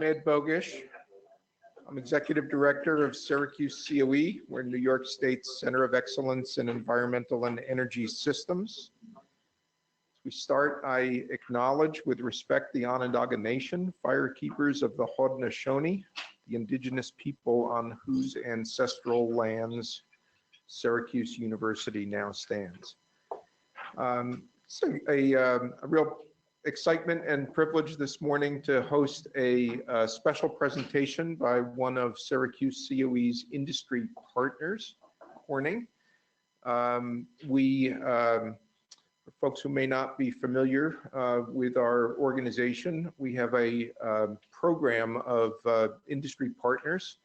Ed Bogish. I'm Executive Director of SyracuseCoE. We're New York State's Center of Excellence in Environmental and Energy Systems. As we start, I acknowledge with respect the Onondaga Nation, firekeepers of the Haudenosaunee, the indigenous people on whose ancestral lands Syracuse University now stands. It's a real excitement and privilege this morning to host a special presentation by one of SyracuseCoE's industry partners, Corning. For folks who may not be familiar with our organization, we have a program of industry partners.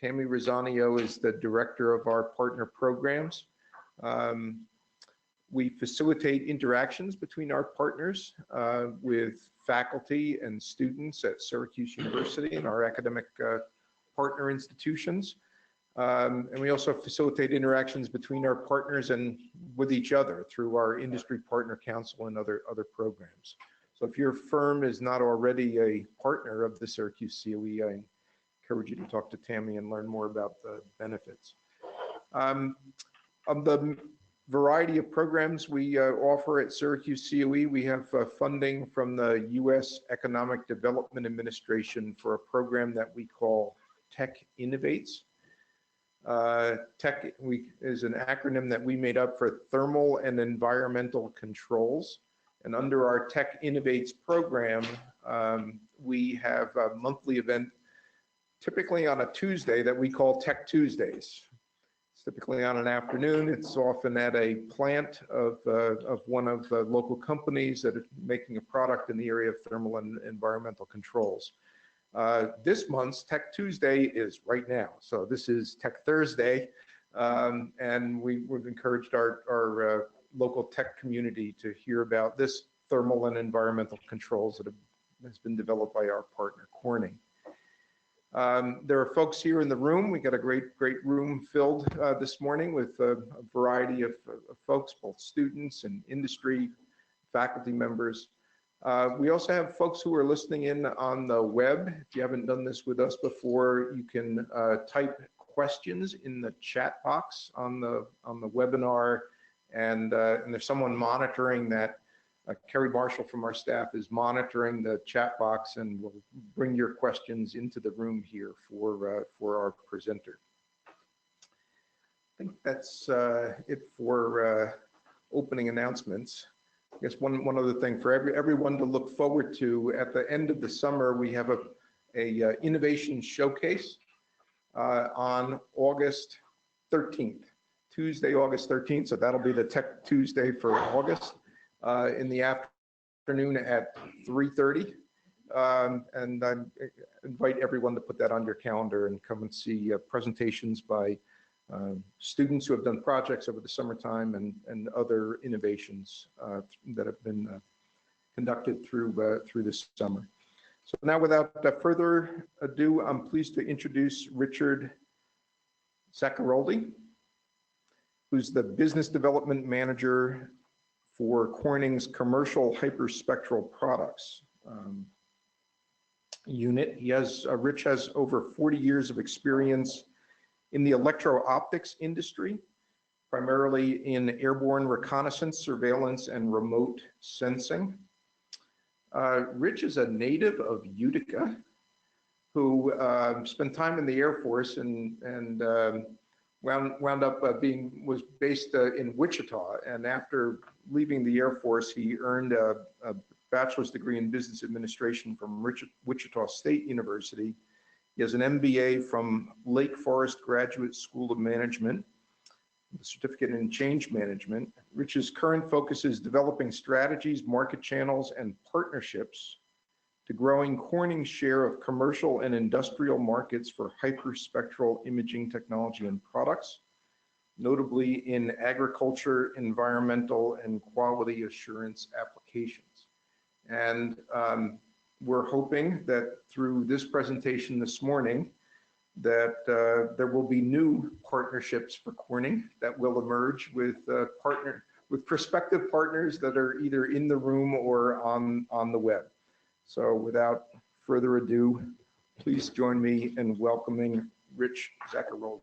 Tammy Rosanio is the director of our partner programs. We facilitate interactions between our partners with faculty and students at Syracuse University and our academic partner institutions. And we also facilitate interactions between our partners and with each other through our Industry Partner Council and other programs. So if your firm is not already a partner of the SyracuseCoE, I encourage you to talk to Tammy and learn more about the benefits. Of the variety of programs we offer at SyracuseCoE, we have funding from the U.S. Economic Development Administration for a program that we call Tech Innovates. Tech is an acronym that we made up for Thermal and Environmental Controls. And under our Tech Innovates program, we have a monthly event, typically on a Tuesday, that we call Tech Tuesdays. Typically on an afternoon. It's often at a plant of one of the local companies that are making a product in the area of thermal and environmental controls. This month's Tech Tuesday is right now. So this is Tech Thursday, and we've encouraged our local tech community to hear about this thermal and environmental controls that has been developed by our partner Corning. There are folks here in the room. We got a great room filled this morning with a variety of folks, both students and industry, faculty members. We also have folks who are listening in on the web. If you haven't done this with us before, you can type questions in the chat box on the webinar, and there's someone monitoring that. Kerry Marshall from our staff is monitoring the chat box and will bring your questions into the room here for our presenter. I think that's it for opening announcements. I guess one other thing for everyone to look forward to, at the end of the summer, we have a innovation showcase on August 13th, Tuesday, August 13th. So that'll be the Tech Tuesday for August. In the afternoon at 3:30, and I invite everyone to put that on your calendar and come and see presentations by students who have done projects over the summertime and other innovations that have been conducted through this summer. So now, without further ado, I'm pleased to introduce Richard Zachary, who's the Business Development Manager for Corning's commercial hyperspectral products unit. Rich has over 40 years of experience in the electro-optics industry, primarily in airborne reconnaissance, surveillance, and remote sensing. Rich is a native of Utica, who spent time in the Air Force and wound up was based in Wichita, and after leaving the Air Force, he earned a bachelor's degree in business administration from Wichita State University. He has an MBA from Lake Forest Graduate School of Management, a certificate in change management. Rich's current focus is developing strategies, market channels, and partnerships to growing Corning's share of commercial and industrial markets for hyperspectral imaging technology and products, notably in agriculture, environmental, and quality assurance applications. And we're hoping that through this presentation this morning, that there will be new partnerships for Corning that will emerge with prospective partners that are either in the room or on the web. So without further ado, Please join me in welcoming Rich Zachary.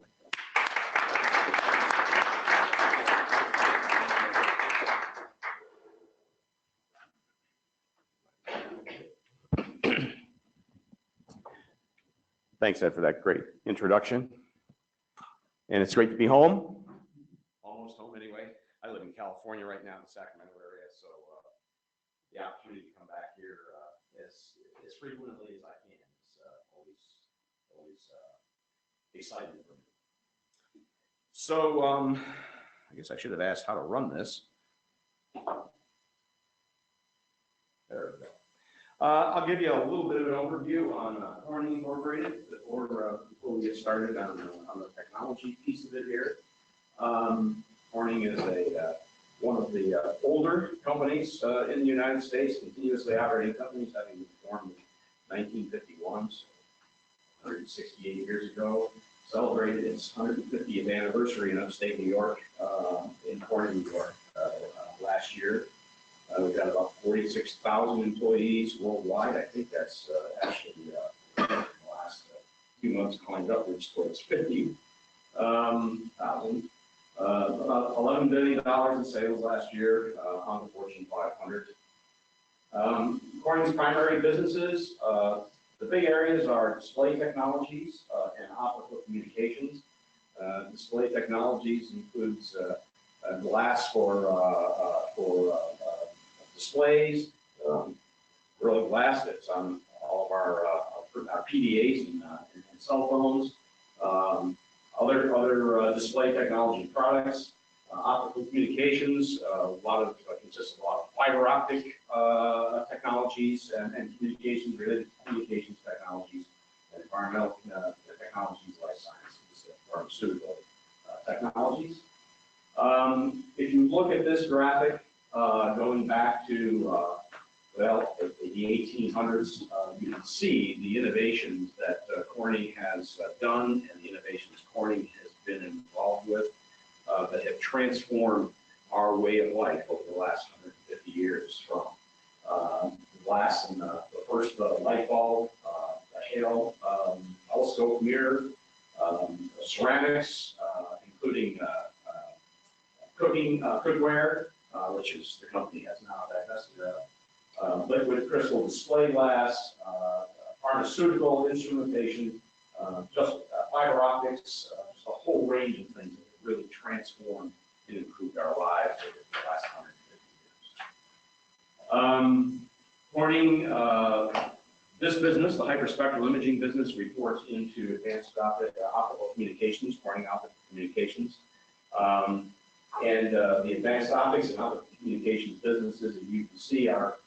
Thanks, Ed, for that great introduction. And it's great to be home. Almost home anyway. I live in California right now, in the Sacramento area, so the opportunity to come back here as frequently as I can is always exciting for me. So I guess I should have asked how to run this. There we go. I'll give you a little bit of an overview on Corning Incorporated before we get started on the technology piece of it here. Corning is one of the older companies in the United States, continuously operating companies, having been formed in 1951, so 168 years ago. Celebrated its 150th anniversary in upstate New York, in Corning, New York, last year. We've got about 46,000 employees worldwide. I think that's actually the last few months climbed upwards towards 50,000. About $11 billion in sales last year on the Fortune 500. Corning's primary businesses, the big areas are display technologies and optical communications. Display technologies includes glass for displays, really glass that's on all of our PDAs and cell phones. Other display technology products, optical communications, consists of a lot of fiber optic technologies and communications, related communications technologies, and environmental technologies, life sciences, pharmaceutical technologies. If you look at this graphic, going back to the 1800s, you can see the innovations that Corning has done and the innovations Corning has been involved with that have transformed our way of life over the last 150 years, from glass and the first light bulb, a halo, telescope mirror, ceramics, including cookware, which is the company has now divested of, liquid crystal display glass, pharmaceutical instrumentation, just fiber optics, just a whole range of things that have really transformed and improved our lives over the last 150 years. Corning, this business, the hyperspectral imaging business, reports into advanced optical communications, Corning Optical Communications. And the advanced optics and optical communications businesses, as you can see, are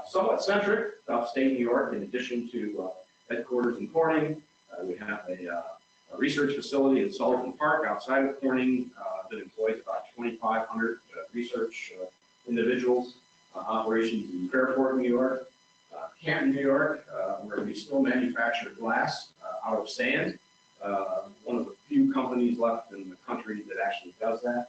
somewhat centric upstate New York. In addition to headquarters in Corning, we have a research facility in Sullivan Park outside of Corning that employs about 2,500 research individuals. Operations in Fairport, New York, Canton, New York, where we still manufacture glass out of sand. One of the few companies left in the country that actually does that.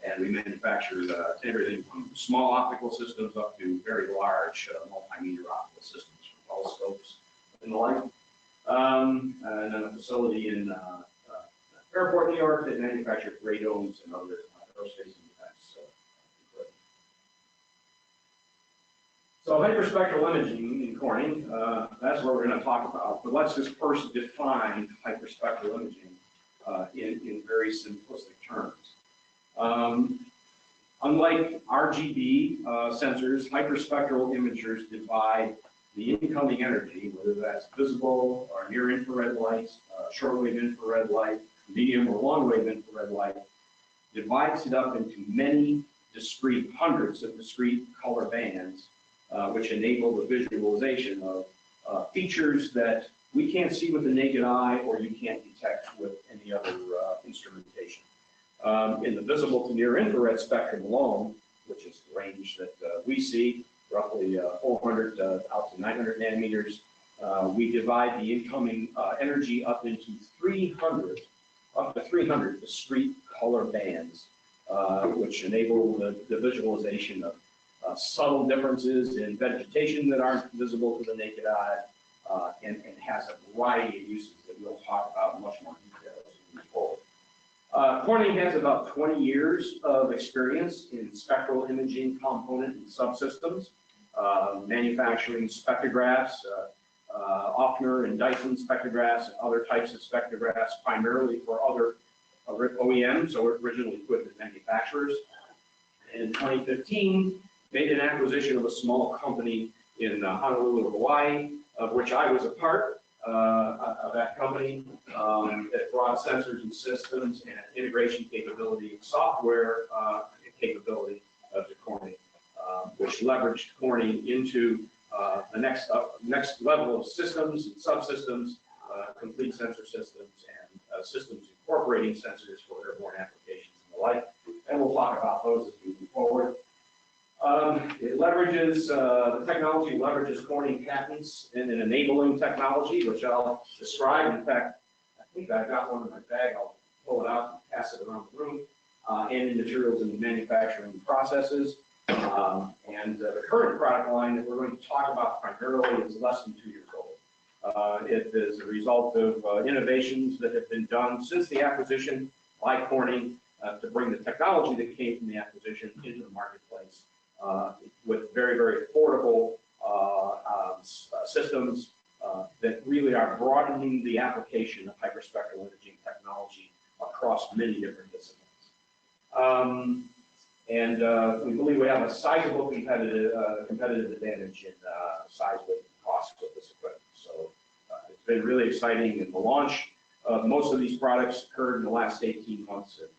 And we manufacture everything from small optical systems up to very large multimeter optical systems for telescopes and the like. And then a facility in Fairport, New York that manufactures radomes and other aerospace and defense equipment. So hyperspectral imaging in Corning, that's what we're going to talk about. But let's just first define hyperspectral imaging in very simplistic terms. Unlike RGB sensors, hyperspectral imagers divide the incoming energy, whether that's visible or near infrared light, shortwave infrared light, medium or long-wave infrared light, divides it up into many discrete, hundreds of discrete color bands, which enable the visualization of features that we can't see with the naked eye or you can't detect with any other instrumentation. In the visible to near infrared spectrum alone, which is the range that we see, roughly 400 out to 900 nanometers, we divide the incoming energy up into 300 discrete color bands, which enable the visualization of subtle differences in vegetation that aren't visible to the naked eye, variety of uses that we'll talk about in much more detail as we move forward. Corning has about 20 years of experience in spectral imaging component and subsystems, manufacturing spectrographs, Offner and Dyson spectrographs and other types of spectrographs, primarily for other OEMs, or original equipment manufacturers. In 2015, made an acquisition of a small company in Honolulu, Hawaii, of which I was a part of that company, that brought sensors and systems and integration capability and software capability to Corning, which leveraged Corning into the next level of systems and subsystems, complete sensor systems, and systems incorporating sensors for airborne applications and the like. And we'll talk about those as we move forward. It leverages, the technology leverages Corning patents in an enabling technology, which I'll describe. In fact, I think I've got one in my bag. I'll pull it out and pass it around the room, and in materials and manufacturing processes. And the current product line that we're going to talk about primarily is less than 2 years old. It is a result of innovations that have been done since the acquisition by Corning to bring the technology that came from the acquisition into the marketplace with very, very affordable systems that really are broadening the application of hyperspectral imaging technology across many different disciplines. We believe we have a sizable competitive advantage in size, weight, and cost of this equipment. So it's been really exciting, and the launch of most of these products occurred in the last 18 months, and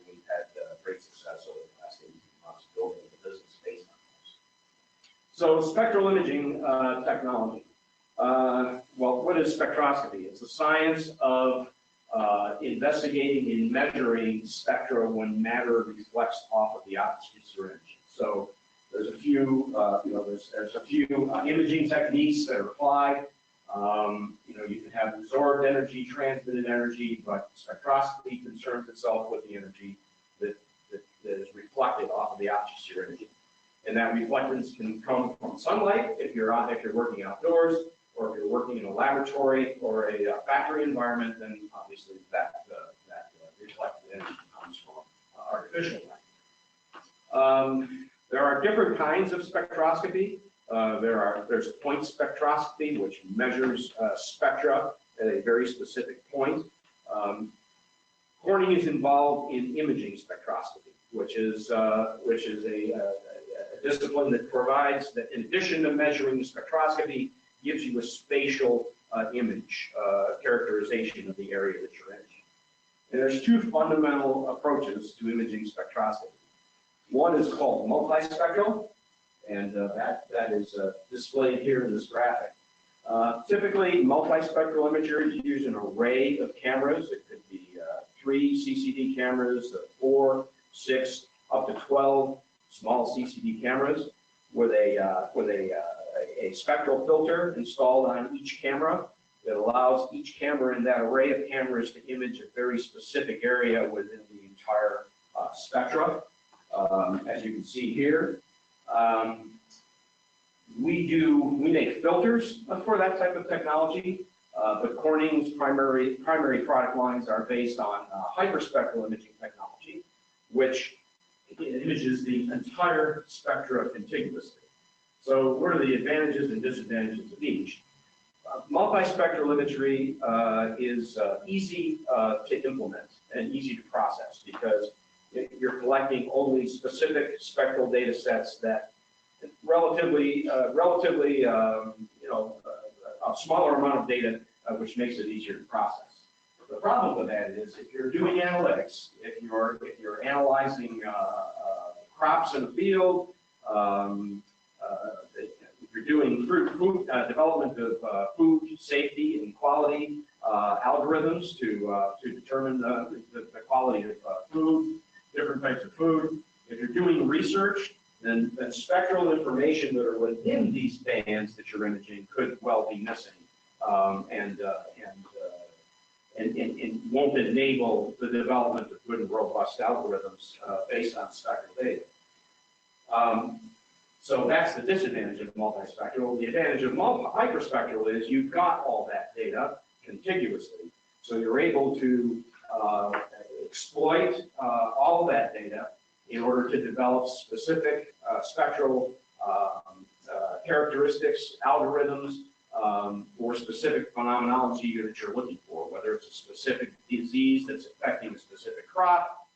we've had great success over the last 18 months building the business based on those. So spectral imaging technology. Well, what is spectroscopy? It's the science of investigating and measuring spectra when matter reflects off of the object's energy. So there's a few, there's a few imaging techniques that are applied. You can have absorbed energy, transmitted energy, but spectroscopy concerns itself with the energy that is reflected off of the object's energy. And that reflectance can come from sunlight if you're working outdoors, or if you're working in a laboratory or a factory environment, then obviously that reflected energy comes from artificial light. There are different kinds of spectroscopy. There's point spectroscopy, which measures spectra at a very specific point. Corning is involved in imaging spectroscopy, which is a discipline that provides that, in addition to measuring the spectroscopy, gives you a spatial image characterization of the area that you're imaging. And there's two fundamental approaches to imaging spectroscopy. One is called multispectral, and that is displayed here in this graphic. Typically, multispectral imagers use an array of cameras. It could be 3 CCD cameras, 4, 6, up to 12 small CCD cameras with a spectral filter installed on each camera that allows each camera in that array of cameras to image a very specific area within the entire spectra. As you can see here, we make filters for that type of technology, but Corning's primary product lines are based on hyperspectral imaging technology, which images the entire spectra contiguously. So what are the advantages and disadvantages of each? Multispectral imagery is easy to implement and easy to process, because you're collecting only specific spectral data sets that relatively a smaller amount of data, which makes it easier to process. The problem with that is, if you're doing analytics, if you're analyzing crops in the field, if you're doing food development of food safety and quality algorithms to determine the quality of food, different types of food. If you're doing research, then spectral information that are within these bands that you're imaging could well be missing, and won't enable the development of good and robust algorithms based on spectral data. So that's the disadvantage of multispectral. The advantage of hyperspectral is you've got all that data contiguously. So you're able to exploit all that data in order to develop specific spectral characteristics, algorithms, or specific phenomenology that you're looking for, whether it's a specific disease that's affecting a specific crop,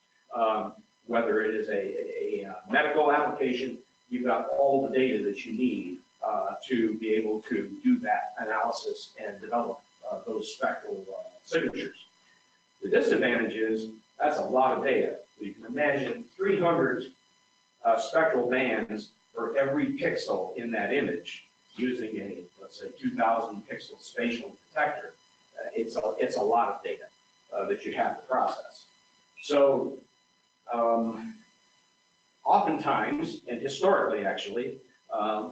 whether it is a medical application. You've got all the data that you need to be able to do that analysis and develop those spectral signatures. The disadvantage is that's a lot of data. You can imagine 300 spectral bands for every pixel in that image using a, let's say, 2,000 pixel spatial detector. It's a lot of data that you have to process. So oftentimes, and historically actually,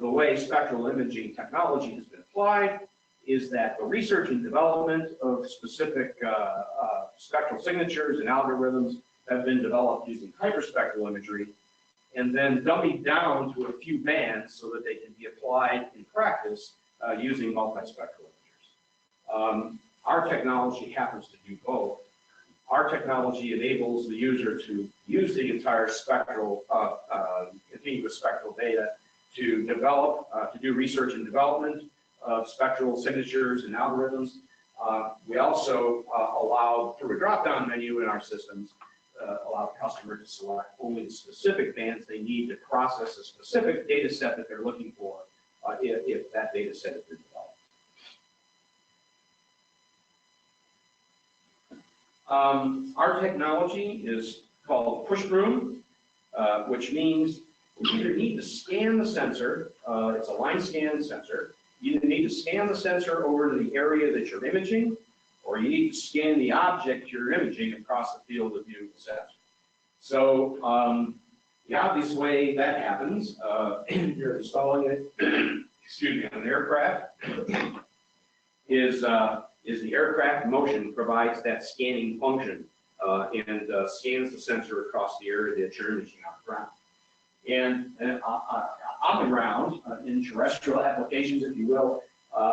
the way spectral imaging technology has been applied is that the research and development of specific spectral signatures and algorithms have been developed using hyperspectral imagery and then dummied down to a few bands so that they can be applied in practice using multispectral images. Our technology happens to do both. Our technology enables the user to use the entire spectral, continuous spectral data to develop, to do research and development of spectral signatures and algorithms. We also allow, through a drop-down menu in our systems, allow the customer to select only the specific bands they need to process a specific data set that they're looking for if that data set has been developed. Our technology is called push broom, which means you either need to scan the sensor, it's a line scan sensor, you either need to scan the sensor over to the area that you're imaging, or you need to scan the object you're imaging across the field of view of the sensor. So the obvious way that happens, you're installing it, excuse me, on an aircraft, is the aircraft motion provides that scanning function and scans the sensor across the area that you're imaging on the ground. And on the ground, in terrestrial applications, if you will,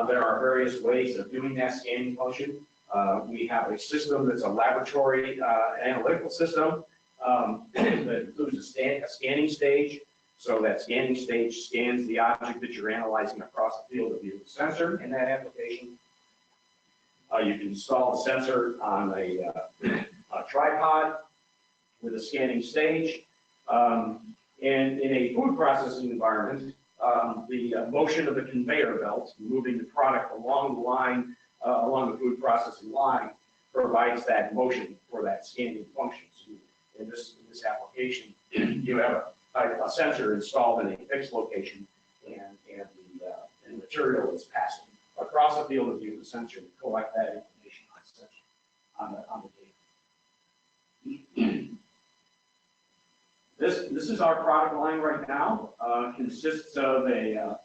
there are various ways of doing that scanning function. We have a system that's a laboratory analytical system that includes a scanning stage. So that scanning stage scans the object that you're analyzing across the field of view of the sensor in that application. You can install the sensor on a tripod with a scanning stage. And in a food processing environment, the motion of the conveyor belt, moving the product along the line, along the food processing line, provides that motion for that scanning function. So in this application, you have a sensor installed in a fixed location, and the material is passing across the field of view of the sensor to collect that information on the data. This is our product line right now. Consists of a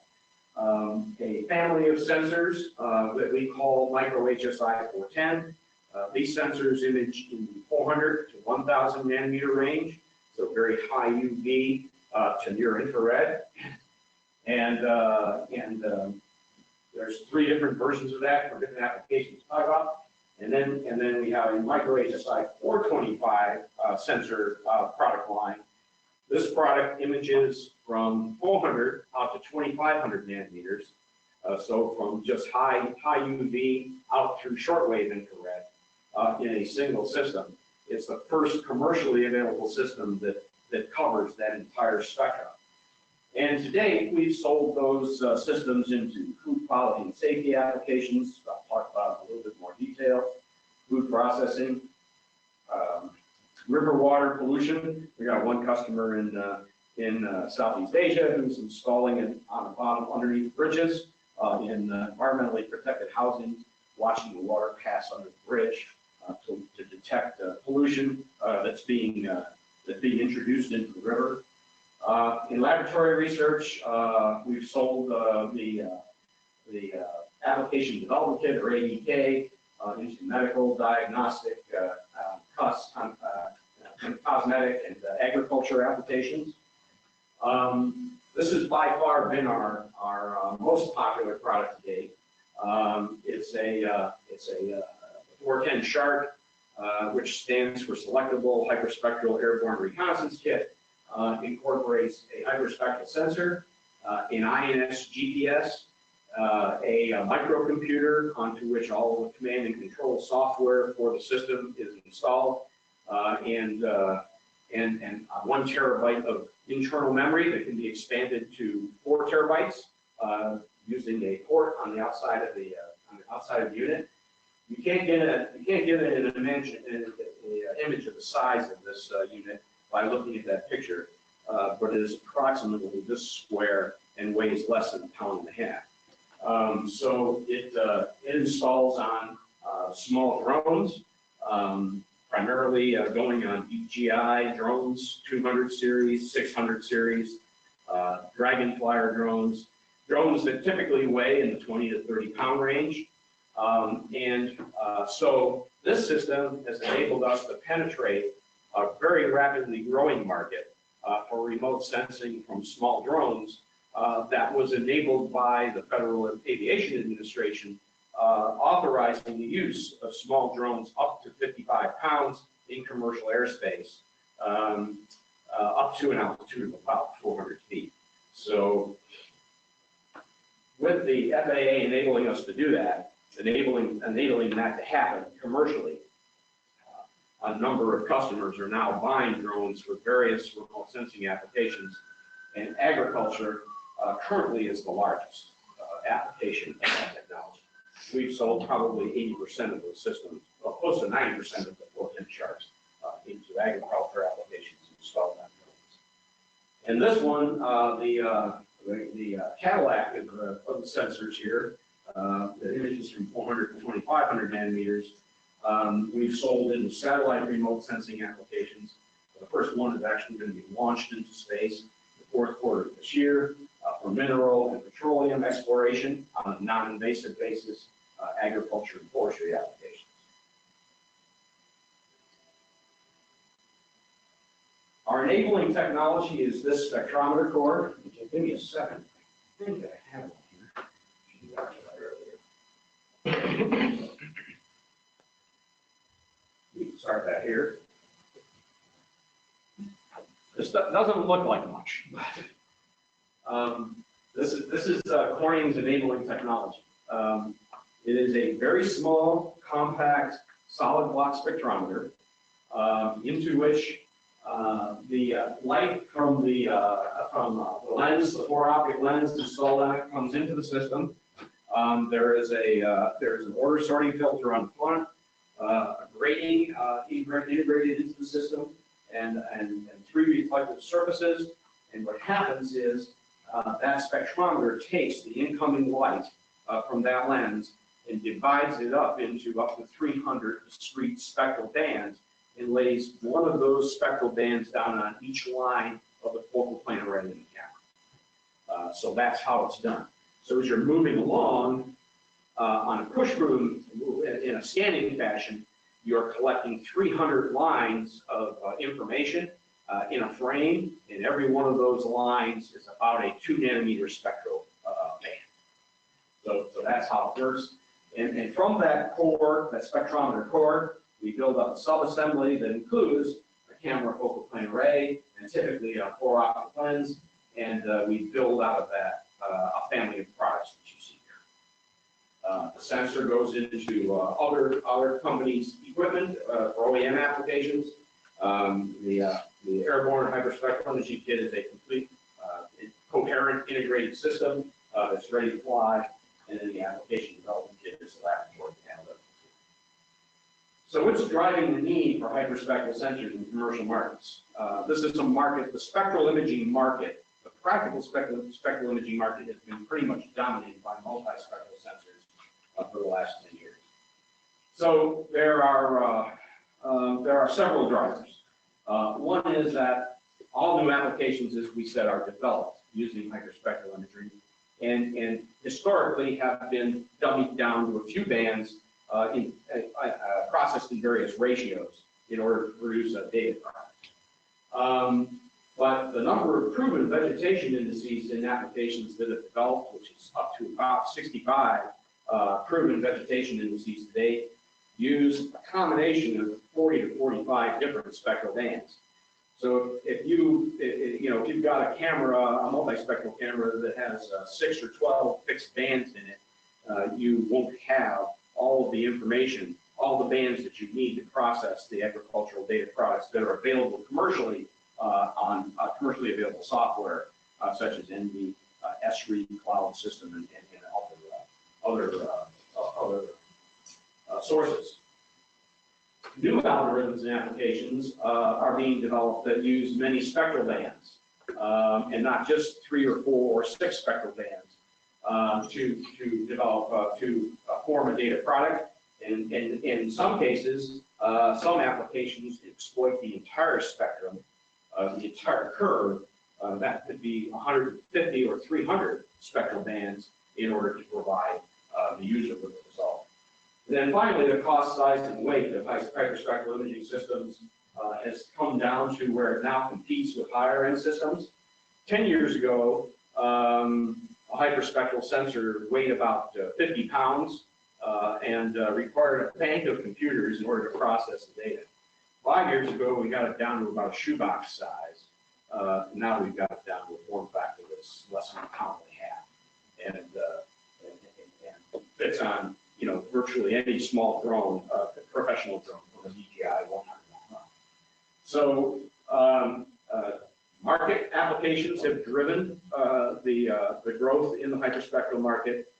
family of sensors that we call micro HSI 410. These sensors image in the 400 to 1,000 nanometer range, so very high UV to near infrared. And there's 3 different versions of that for different applications to talk about. And then we have a micro HSI 425 sensor product line. This product images from 400 out to 2,500 nanometers. So from just high UV out through shortwave infrared in a single system. It's the first commercially available system that covers that entire spectrum. And to date, we've sold those systems into food quality and safety applications. I'll talk about in a little bit more detail. Food processing, river water pollution. We got one customer in Southeast Asia who's installing it on the bottom underneath bridges in environmentally protected housing, watching the water pass under the bridge to detect pollution that's being introduced into the river. In laboratory research, we've sold the application development kit, or ADK, into medical, diagnostic, cosmetic, and agriculture applications. This has by far been our most popular product to date. It's a 410 Shark, which stands for Selectable Hyperspectral Airborne Reconnaissance Kit. Incorporates a hyperspectral sensor, an INS GPS, a microcomputer onto which all the command and control software for the system is installed, and 1 terabyte of internal memory that can be expanded to 4 terabytes using a port on the outside of the unit. You can't get an image of the size of this unit by looking at that picture, but it is approximately this square and weighs less than 1.5 pounds. So it installs on small drones, primarily going on DJI drones, 200 series, 600 series, Dragonflyer drones that typically weigh in the 20 to 30 pound range. So this system has enabled us to penetrate a very rapidly growing market for remote sensing from small drones that was enabled by the Federal Aviation Administration, authorizing the use of small drones up to 55 pounds in commercial airspace, up to an altitude of about 400 feet. So with the FAA enabling us to do that, enabling that to happen commercially, a number of customers are now buying drones for various remote sensing applications, and agriculture currently is the largest application of that technology. We've sold probably 80% of those systems, well, close to 90% of the 410 Sharks into agriculture applications installed on drones. And this one, the Cadillac of the sensors here, the images from 400 to 2500 nanometers, we've sold into satellite remote sensing applications. The first one is actually going to be launched into space in the 4th quarter of this year for mineral and petroleum exploration on a non-invasive basis, agriculture and forestry applications. Our enabling technology is this spectrometer core. Give me a second. I think I have one here. We can start that here. This doesn't look like much, but this is Corning's enabling technology. It is a very small, compact, solid block spectrometer into which the light from the lens, the 4-optic lens installed on it, comes into the system. There is an order sorting filter on the front, a grating integrated into the system, and 3 reflective surfaces. And what happens is that spectrometer takes the incoming light from that lens and divides it up into up to 300 discrete spectral bands, and lays one of those spectral bands down on each line of the focal plane array in the camera. So that's how it's done. So as you're moving along on a push broom in a scanning fashion, you're collecting 300 lines of information in a frame, and every one of those lines is about a 2 nanometer spectral band. So that's how it works. And from that core, that spectrometer core, we build up a sub-assembly that includes a camera focal plane array and typically a 4-optic lens, and we build out of that a family of products that you see here. The sensor goes into other companies' equipment for OEM applications. The airborne hyperspectral imaging kit is a complete coherent integrated system that's ready to fly, and then the application development kit is the laboratory analytical. So what's driving the need for hyperspectral sensors in commercial markets? This is a market, the spectral imaging market, the practical spectral imaging market has been pretty much dominated by multispectral sensors for the last 10 years. So there are several drivers. One is that all new applications, as we said, are developed using hyperspectral imagery, and historically have been dummied down to a few bands processed in various ratios in order to produce a data product. But the number of proven vegetation indices in applications that have developed, which is up to about 65 proven vegetation indices today, use a combination of 40 to 45 different spectral bands. So if you've got a camera, a multispectral camera that has 6 or 12 fixed bands in it, you won't have all of the information, all the bands that you need to process the agricultural data products that are available commercially on commercially available software, such as NV, SRE cloud system, and other sources. New algorithms and applications are being developed that use many spectral bands, and not just 3 or 4 or 6 spectral bands to develop, to form a data product. And in some cases, some applications exploit the entire spectrum, the entire curve. That could be 150 or 300 spectral bands in order to provide the user with the result. And then finally, the cost, size, and weight of hyperspectral imaging systems has come down to where it now competes with higher-end systems. 10 years ago, a hyperspectral sensor weighed about 50 pounds and required a bank of computers in order to process the data. 5 years ago, we got it down to about a shoebox size. Now we've got it down to a form factor that's less than a pound and a half, and fits on virtually any small drone, professional drone from a DJI 100. So market applications have driven the growth in the hyperspectral market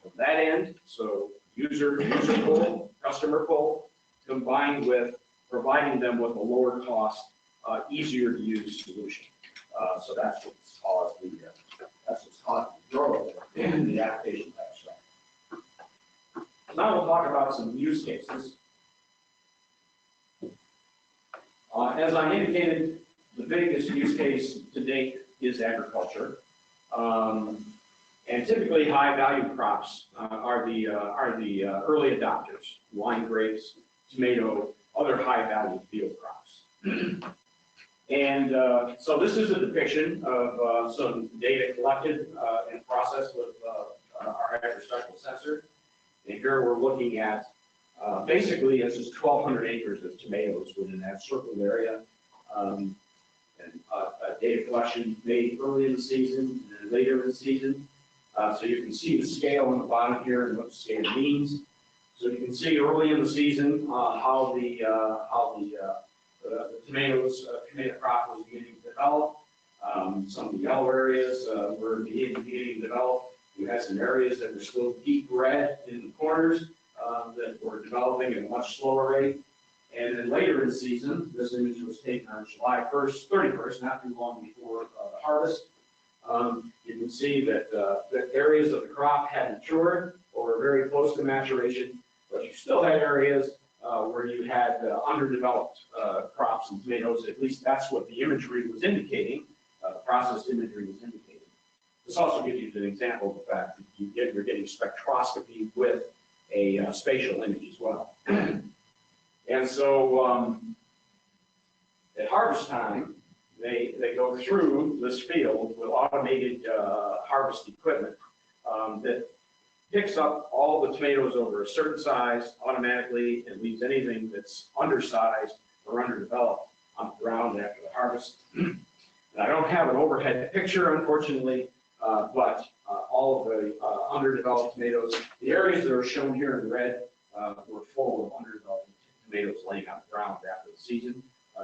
from that end. So user pull, customer pull, combined with providing them with a lower cost, easier to use solution. So that's what's caused the growth in the application abstract. Now we'll talk about some use cases. As I indicated, the biggest use case to date is agriculture. And typically high-value crops are the early adopters: wine grapes, tomato, other high-value field crops. And so this is a depiction of some data collected and processed with our hyperspectral sensor. And here we're looking at basically this is 1,200 acres of tomatoes within that circled area. And data collection made early in the season and then later in the season. So you can see the scale on the bottom here and what the scale means. So you can see early in the season how the tomato crop was beginning to develop. Some of the yellow areas were beginning to develop. We had some areas that were still deep red in the corners that were developing at a much slower rate. And then later in the season, this image was taken on July 1st, 31st, not too long before the harvest. You can see that the areas of the crop had matured or were very close to maturation, but you still had areas where you had underdeveloped crops and tomatoes. At least that's what the imagery was indicating, processed imagery was indicating. This also gives you an example of the fact that you're getting spectroscopy with a spatial image as well. And so at harvest time, they go through this field with automated harvest equipment that picks up all the tomatoes over a certain size automatically and leaves anything that's undersized or underdeveloped on the ground after the harvest. And I don't have an overhead picture, unfortunately, but all of the underdeveloped tomatoes, the areas that are shown here in red were full of underdeveloped tomatoes laying on the ground after the season,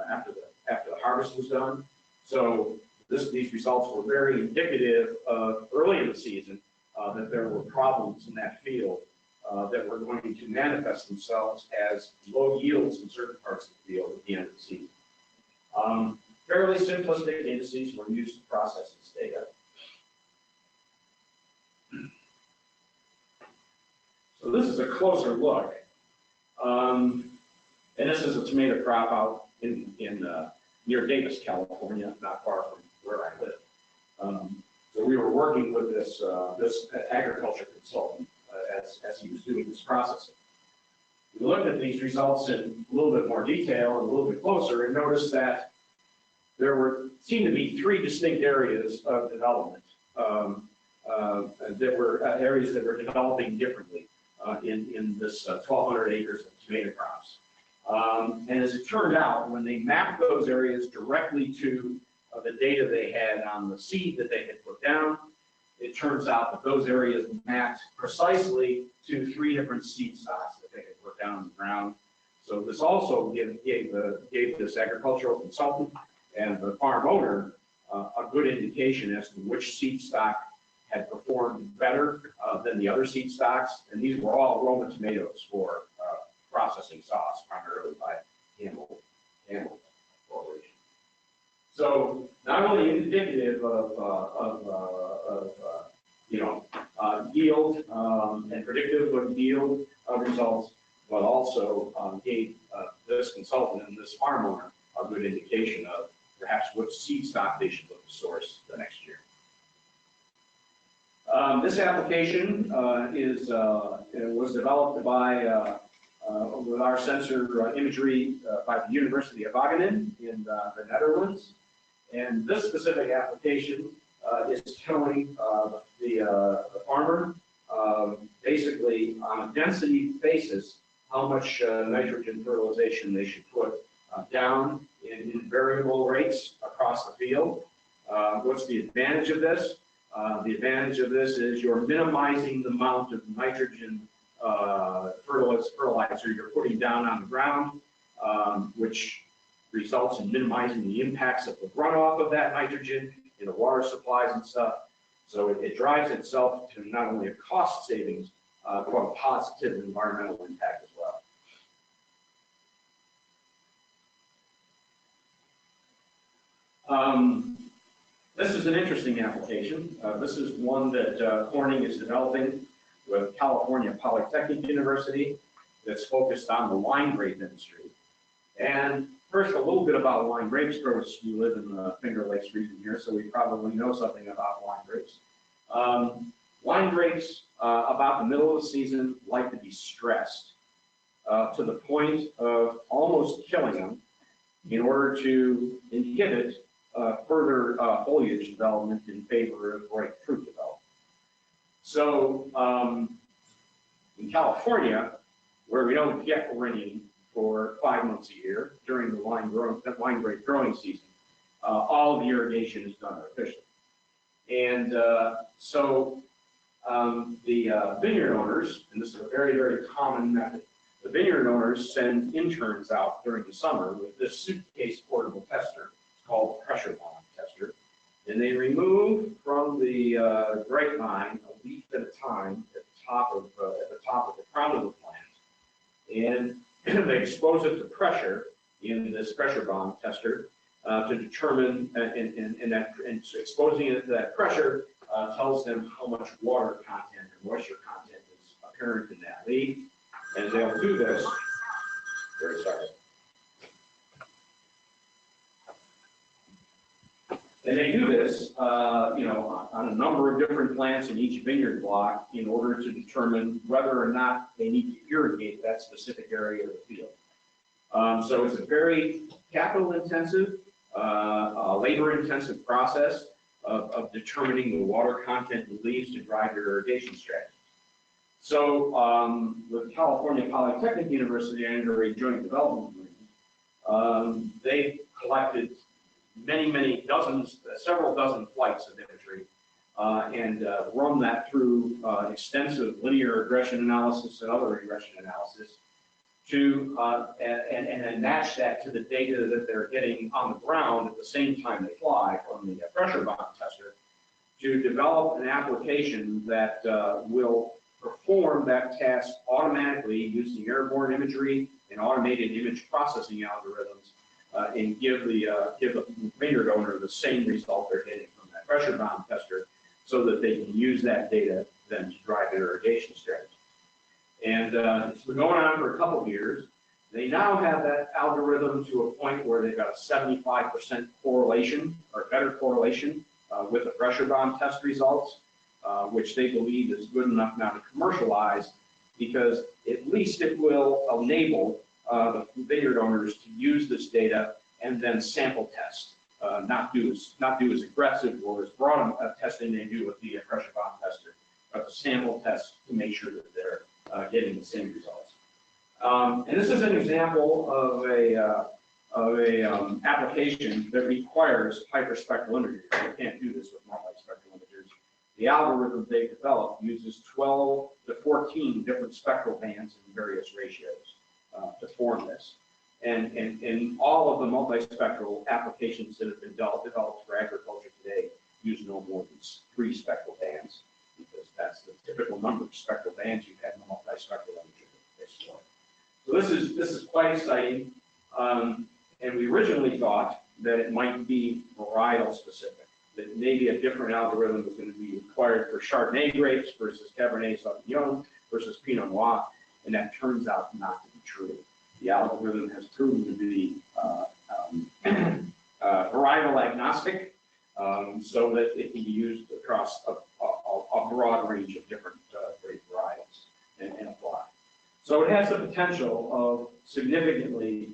after the harvest was done. So these results were very indicative of early in the season that there were problems in that field that were going to manifest themselves as low yields in certain parts of the field at the end of the season. Fairly simplistic indices were used to process this data. So this is a closer look. And this is a tomato crop out in near Davis, California, not far from where I live. So we were working with this agriculture consultant as he was doing this processing. We looked at these results in a little bit more detail and a little bit closer and noticed that there seemed to be three distinct areas of development that were areas that were developing differently in this 1,200 acres of tomato crops. And as it turned out, when they mapped those areas directly to the data they had on the seed that they had put down, it turns out that those areas mapped precisely to three different seed stocks that they had put down on the ground. So this also gave this agricultural consultant and the farm owner a good indication as to which seed stock had performed better than the other seed stocks. And these were all Roma tomatoes for processing sauce, primarily by Campbell Corporation. So not only indicative of yield and predictive of yield results, but also gave this consultant and this farm owner a good indication of perhaps which seed stock they should look to source the next year. This application was developed by with our sensor imagery by the University of Wageningen in the Netherlands. And this specific application is telling the farmer basically on a density basis how much nitrogen fertilization they should put down in variable rates across the field. What's the advantage of this? The advantage of this is you're minimizing the amount of nitrogen fertilizer you're putting down on the ground, which results in minimizing the impacts of the runoff of that nitrogen in the water supplies and stuff. So it drives itself to not only a cost savings, but a positive environmental impact as well. This is an interesting application. This is one that Corning is developing with California Polytechnic University that's focused on the wine grape industry. And first, a little bit about wine grapes. Of course, we live in the Finger Lakes region here, so we probably know something about wine grapes. Wine grapes, about the middle of the season, like to be stressed to the point of almost killing them in order to inhibit further foliage development in favor of ripe fruit development. So in California, where we don't get rain for 5 months a year during the wine grape growing season, all of the irrigation is done artificially. And so the vineyard owners, and this is a very, very common method, the vineyard owners send interns out during the summer with this suitcase portable tester. It's called a pressure bomb tester. And they remove from the grapevine a leaf at a time at the top of the crown of the plant. And they expose it to pressure in this pressure bomb tester to determine, and exposing it to that pressure tells them how much water content or moisture content is apparent in that leaf. And they'll do this, very sorry. And they do this, on a number of different plants in each vineyard block in order to determine whether or not they need to irrigate that specific area of the field. So it's a very capital-intensive, labor-intensive process of determining the water content in leaves to drive your irrigation strategy. So with California Polytechnic University under a joint development agreement, they collected many dozens, several dozen flights of imagery and run that through extensive linear regression analysis and other regression analysis to and then match that to the data that they're getting on the ground at the same time they fly from the pressure bomb tester to develop an application that will perform that task automatically using airborne imagery and automated image processing algorithms and give the vineyard owner the same result they're getting from that pressure bomb tester so that they can use that data then to drive their irrigation strategy. And it's been going on for a couple of years. They now have that algorithm to a point where they've got a 75% correlation or better correlation with the pressure bomb test results, which they believe is good enough now to commercialize because at least it will enable the vineyard owners to use this data and then sample test not do as aggressive or as broad a testing they do with the pressure bond tester, but the sample test to make sure that they're getting the same results. And this is an example of a application that requires hyperspectral imagery. You can't do this with multispectral imagers. The algorithm they developed uses 12 to 14 different spectral bands in various ratios to form this. And all of the multispectral applications that have been developed for agriculture today use no more than 3 spectral bands, because that's the typical number of spectral bands you have in a multispectral imager. So this is quite exciting, and we originally thought that it might be varietal specific, that maybe a different algorithm was going to be required for Chardonnay grapes versus Cabernet Sauvignon versus Pinot Noir, and that turns out not to be true. The algorithm has proven to be varietal agnostic, so that it can be used across a broad range of different grape varietals and apply. So it has the potential of significantly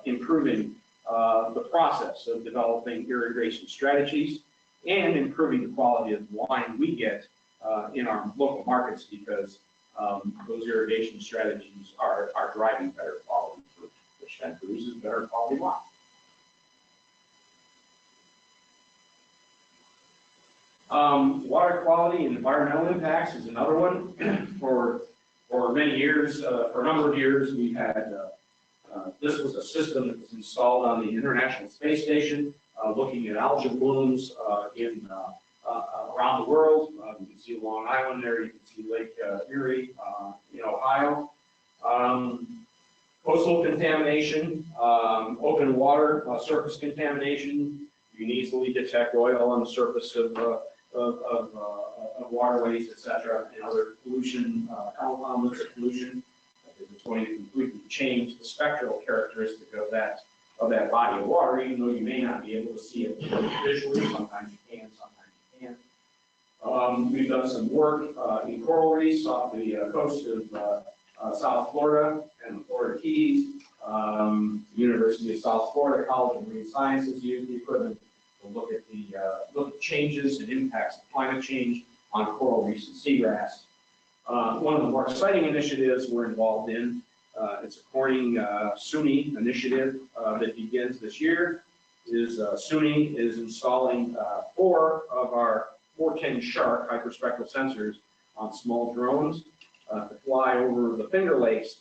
improving the process of developing irrigation strategies and improving the quality of the wine we get in our local markets, because those irrigation strategies are driving better quality fruit, which then produces better quality wine. Water quality and environmental impacts is another one. For many years, for a number of years, we had this was a system that was installed on the International Space Station, looking at algal blooms around the world. You can see Long Island there. You can see Lake Erie in Ohio. Coastal contamination, open water, surface contamination. You can easily detect oil on the surface of waterways, etc., and other pollution, elements of pollution. It's going to completely change the spectral characteristic of that body of water, even though you may not be able to see it visually. Sometimes you can, sometimes you can't. We've done some work in coral reefs off the coast of South Florida and the Florida Keys. The University of South Florida College of Marine Sciences used the equipment to look at changes and impacts of climate change on coral reefs and seagrass. One of the more exciting initiatives we're involved in, it's a Corning SUNY initiative that begins this year. SUNY is installing 4 of our 410 Shark hyperspectral sensors on small drones to fly over the Finger Lakes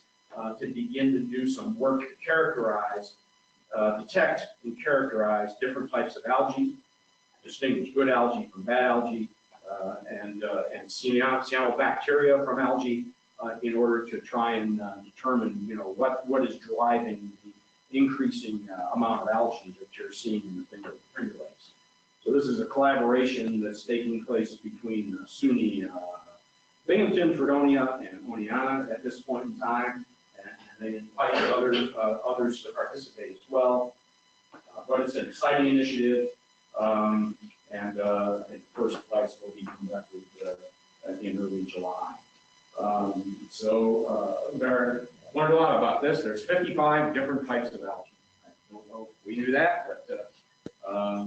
to begin to do some work to characterize, detect and characterize different types of algae, distinguish good algae from bad algae, and cyanobacteria from algae, in order to try and determine, what is driving the increasing amount of algae that you're seeing in the Finger Lakes. So this is a collaboration that's taking place between SUNY, Binghamton, Fredonia, and Oneonta at this point in time, and they invite others to participate as well. But it's an exciting initiative, and the first flights will be conducted in early July. There, learned a lot about this. There's 55 different types of algae. I don't know if we knew that, but at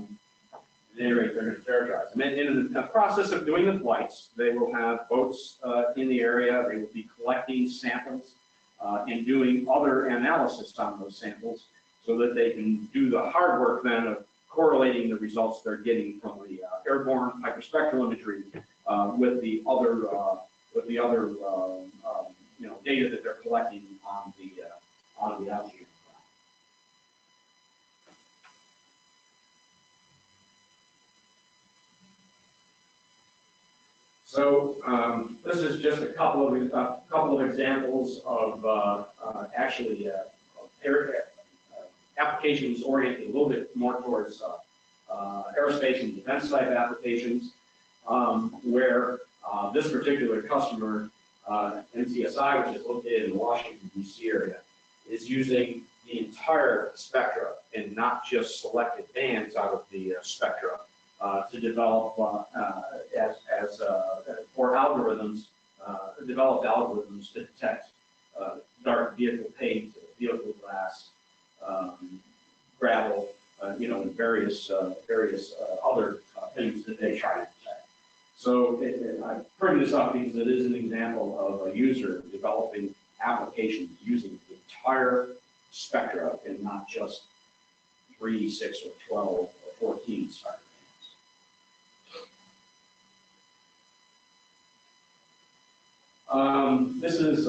any rate, they're going to characterize them. And in the process of doing the flights, they will have boats in the area. They will be collecting samples and doing other analysis on those samples, so that they can do the hard work then of correlating the results they're getting from the airborne hyperspectral imagery with the other data that they're collecting on the algae. So this is just a couple of examples of applications oriented a little bit more towards aerospace and defense type applications, where this particular customer, NCSI, which is located in the Washington, D.C. area, is using the entire spectra and not just selected bands out of the spectra to develop for algorithms, developed algorithms to detect dark vehicle paint, vehicle glass, gravel, and various other things that they try to detect. So I bring this up because it is an example of a user developing applications using the entire spectra and not just 3, 6, or 12, or 14 spectra bands. This is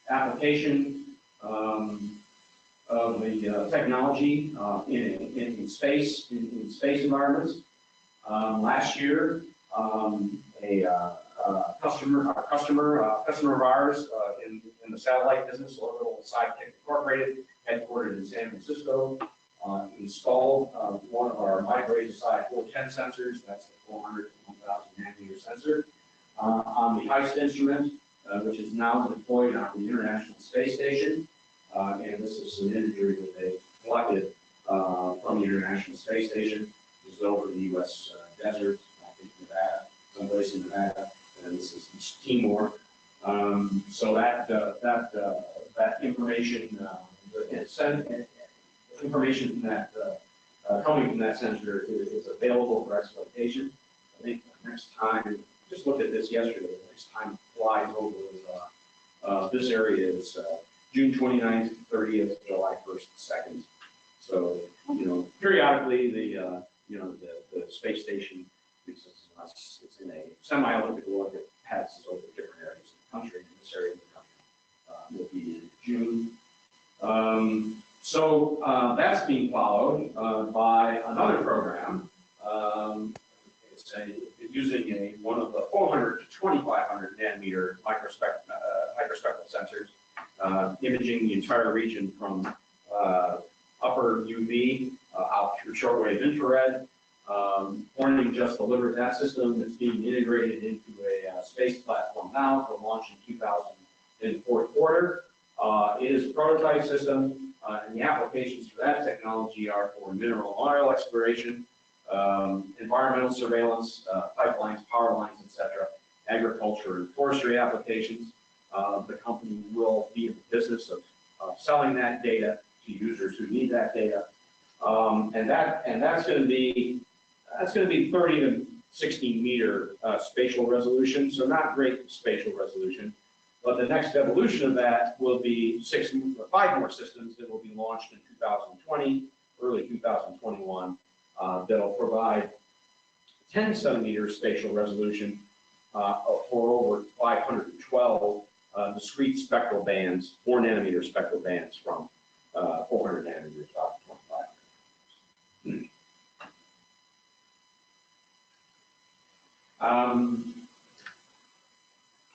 application of the technology in space environments. Last year, a customer of ours in the satellite business, Orbital Sidekick Incorporated, headquartered in San Francisco, installed one of our micro HSI 410 sensors. That's the 400 to 1,000 nanometer sensor on the HICE instrument, which is now deployed on the International Space Station. And this is some imagery that they collected from the International Space Station. This is over the U.S. desert, I think Nevada, someplace in Nevada, and this is East Timor. So that information, information from that coming from that sensor is available for exploitation. I think next time, just looked at this yesterday. The next time it flies over this area is June 29th, 30th, July 1st, 2nd. So periodically the space station, because it's in a semi-Olympic orbit, passes over different areas of the country. And this area of the country will be in June. So that's being followed by another program. It's using one of the 400 to 2,500 nanometer hyperspectral sensors, imaging the entire region from upper UV out through shortwave infrared. Corning just delivered that system. It's being integrated into a space platform now for launch in 2004 quarter. It is a prototype system, and the applications for that technology are for mineral and oil exploration, environmental surveillance, pipelines, power lines, etc., agriculture and forestry applications. The company will be in the business of selling that data to users who need that data, and that's going to be 30 to 60 meter spatial resolution. So not great spatial resolution, but the next evolution of that will be 5 more systems that will be launched in 2020, early 2021. That'll provide 10 centimeter spatial resolution for over 512 discrete spectral bands, 4 nanometer spectral bands from 400 nanometers out to 2,500.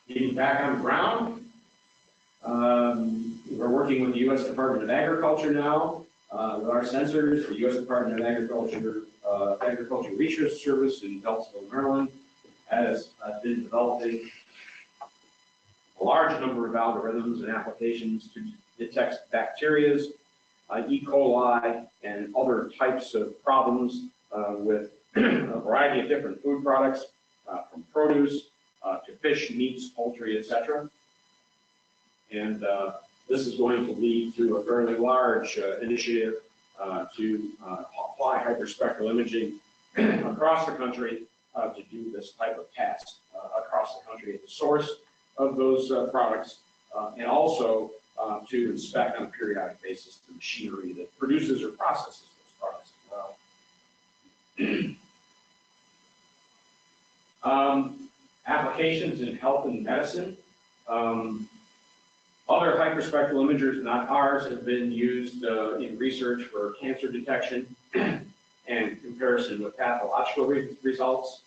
Getting back on the ground, we're working with the U.S. Department of Agriculture now with our sensors. The U.S. Department of Agriculture Research Service in Beltsville, Maryland, has been developing a large number of algorithms and applications to detect bacteria, E. coli, and other types of problems with a variety of different food products, from produce to fish, meats, poultry, etc. And this is going to lead to a fairly large initiative to apply hyperspectral imaging across the country to do this type of test across the country at the source of those products, and also to inspect on a periodic basis the machinery that produces or processes those products as well. Applications in health and medicine. Other hyperspectral imagers, not ours, have been used in research for cancer detection and comparison with pathological results.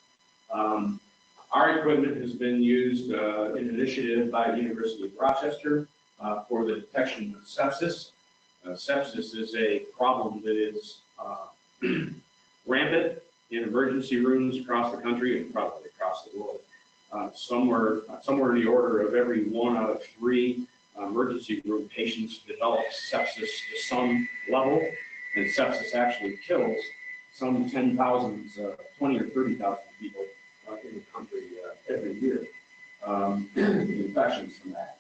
Our equipment has been used in an initiative by the University of Rochester for the detection of sepsis. Sepsis is a problem that is rampant in emergency rooms across the country and probably across the world. Somewhere in the order of every 1 out of 3 emergency room patients develop sepsis to some level, and sepsis actually kills some 10,000, 20 or 30,000 people in the country every year, infections from that.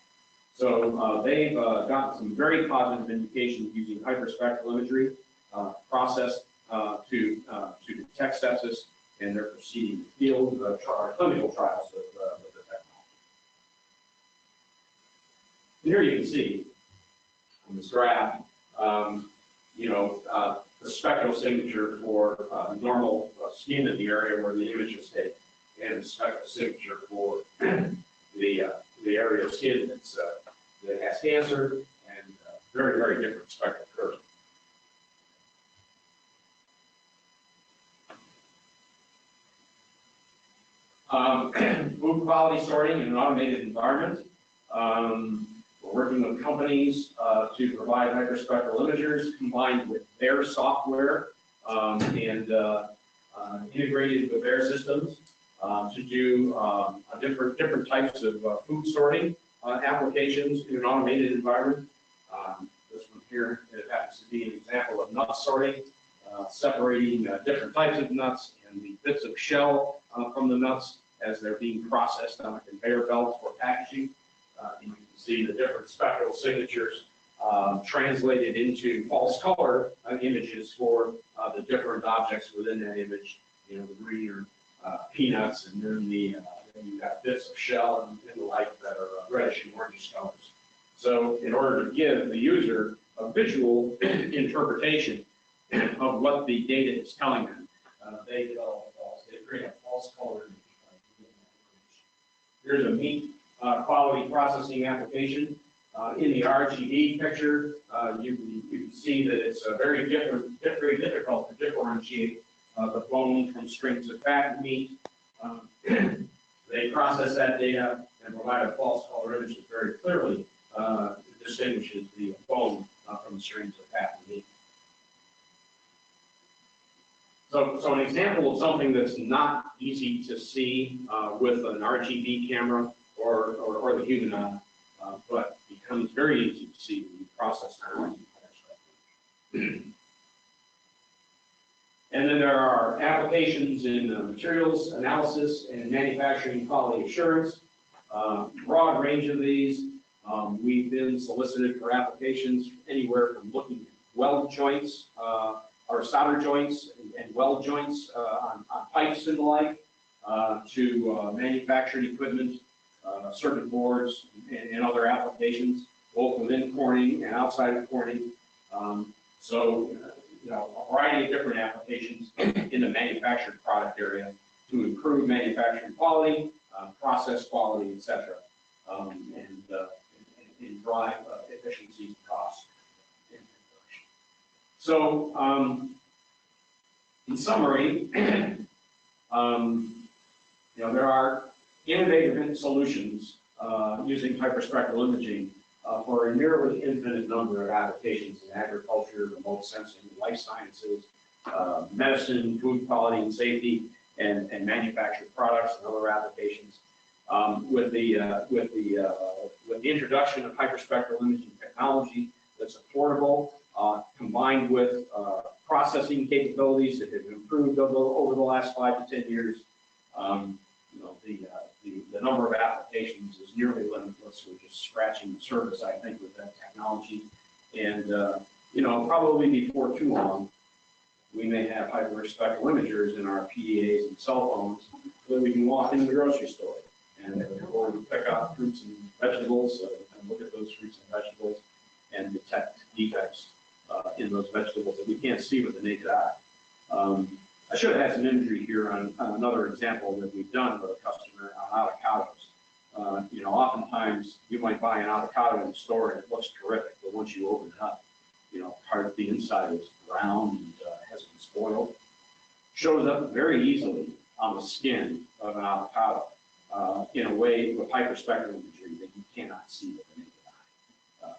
So they've gotten some very positive indications using hyperspectral imagery processed to detect sepsis, and they're proceeding to field clinical trials with the technology. Here you can see on this graph, the spectral signature for normal skin in the area where the image is taken, and the spectral signature for the area of skin that has cancer, and very, very different spectral curves. Food quality sorting in an automated environment. We're working with companies to provide hyperspectral imagers combined with their software and integrated with their systems to do different types of food sorting applications in an automated environment. This one here, it happens to be an example of nut sorting, separating different types of nuts and the bits of shell from the nuts as they're being processed on a conveyor belt for packaging. You can see the different spectral signatures translated into false color images for the different objects within that image. The green are peanuts, and then you've got bits of shell and the like that are reddish and orangish colors. So in order to give the user a visual interpretation of what the data is telling them, they create a false color image. Here's a meat quality processing application. In the RGB picture, you can see that it's very difficult to differentiate the bone from strings of fat and meat. They process that data and provide a false color image that very clearly distinguishes the bone from the strings of fat and meat. So an example of something that's not easy to see with an RGB camera or the human eye, but becomes very easy to see when you process it. And then there are applications in materials analysis and manufacturing quality assurance. Broad range of these. We've been solicited for applications anywhere from looking at weld joints or solder joints and weld joints on pipes and the like, to manufacturing equipment, circuit boards, and other applications, both within Corning and outside of Corning. A variety of different applications in the manufactured product area to improve manufacturing quality, process quality, etc., and drive efficiencies and costs. So, in summary, there are innovative solutions using hyperspectral imaging for a nearly infinite number of applications in agriculture, remote sensing, life sciences, medicine, food quality and safety, and manufactured products and other applications. With the introduction of hyperspectral imaging technology that's affordable, combined with processing capabilities that have improved over the last 5 to 10 years, the number of applications is nearly limitless. We're just scratching the surface, I think, with that technology. And, probably before too long, we may have hyperspectral imagers in our PDAs and cell phones so that we can walk into the grocery store and or pick up fruits and vegetables and look at those fruits and vegetables and detect defects in those vegetables that we can't see with the naked eye. I should have had some imagery here on another example that we've done with a customer on avocados. Oftentimes you might buy an avocado in the store and it looks terrific, but once you open it up, part of the inside is brown and has been spoiled. Shows up very easily on the skin of an avocado in a way with hyperspectral imagery that you cannot see with the naked eye.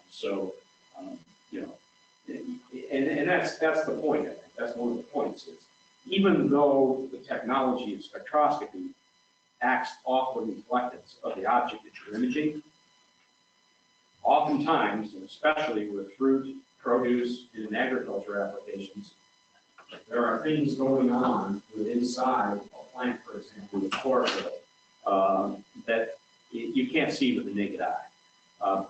And that's the point. I think that's one of the points. Is even though the technology of spectroscopy acts off the reflectance of the object that you're imaging, oftentimes, and especially with fruit, produce, and agriculture applications, there are things going on inside a plant, for example, with chlorophyll, that you can't see with the naked eye.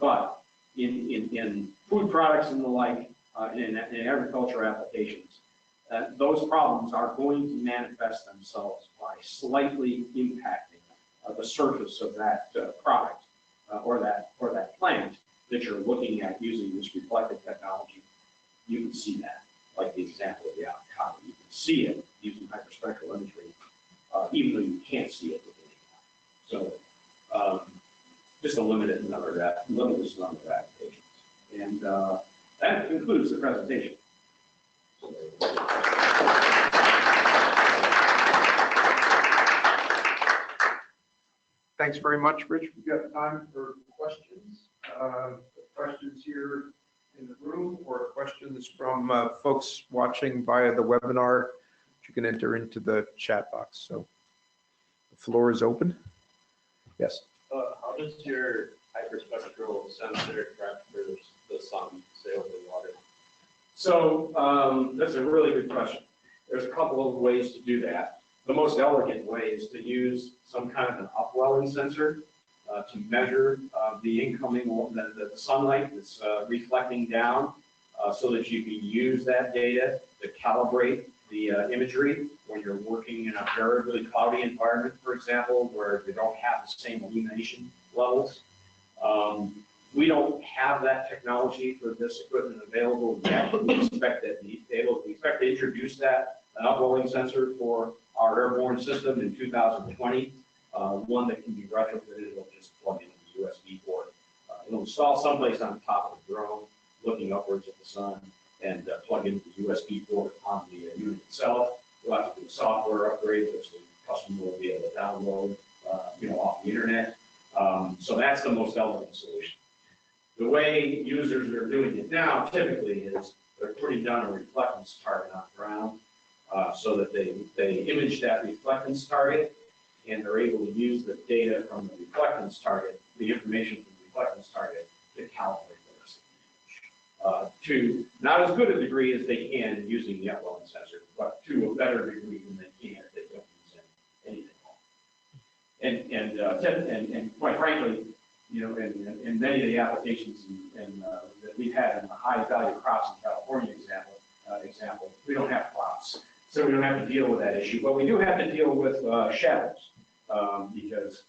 But in food products and the like, in agriculture applications, those problems are going to manifest themselves by slightly impacting the surface of that product or that plant that you're looking at using this reflective technology. You can see that, like the example of the avocado. You can see it using hyperspectral imagery, even though you can't see it with any eye. So just a limited number of applications. And that concludes the presentation. Thanks very much, Rich. We've got time for questions. Questions here in the room or questions from folks watching via the webinar, you can enter into the chat box. So the floor is open. Yes. How does your hyperspectral sensor capture the sun, say, over the water? So that's a really good question. There's a couple of ways to do that. The most elegant way is to use some kind of an upwelling sensor to measure the incoming, the sunlight that's reflecting down so that you can use that data to calibrate the imagery when you're working in a variably cloudy environment, for example, where you don't have the same illumination levels. We don't have that technology for this equipment available yet. We expect to introduce that, an upwelling sensor for our airborne system in 2020, one that can be retrofitted. It'll just plug into the USB port. It'll install someplace on top of the drone, looking upwards at the sun, and plug into the USB port on the unit itself. We'll have to do a software upgrade, which the customer will be able to download, off the internet. So that's the most elegant solution. The way users are doing it now typically is they're putting down a reflectance target on the ground so that they image that reflectance target, and they're able to use the data from the reflectance target, the information from the reflectance target, to calibrate the rest of the image. To not as good a degree as they can using the upwelling sensor, but to a better degree than they can if they don't use anything at all. And quite frankly, in many of the applications that we've had in the high value crops in California example, we don't have crops, so we don't have to deal with that issue. But we do have to deal with shadows because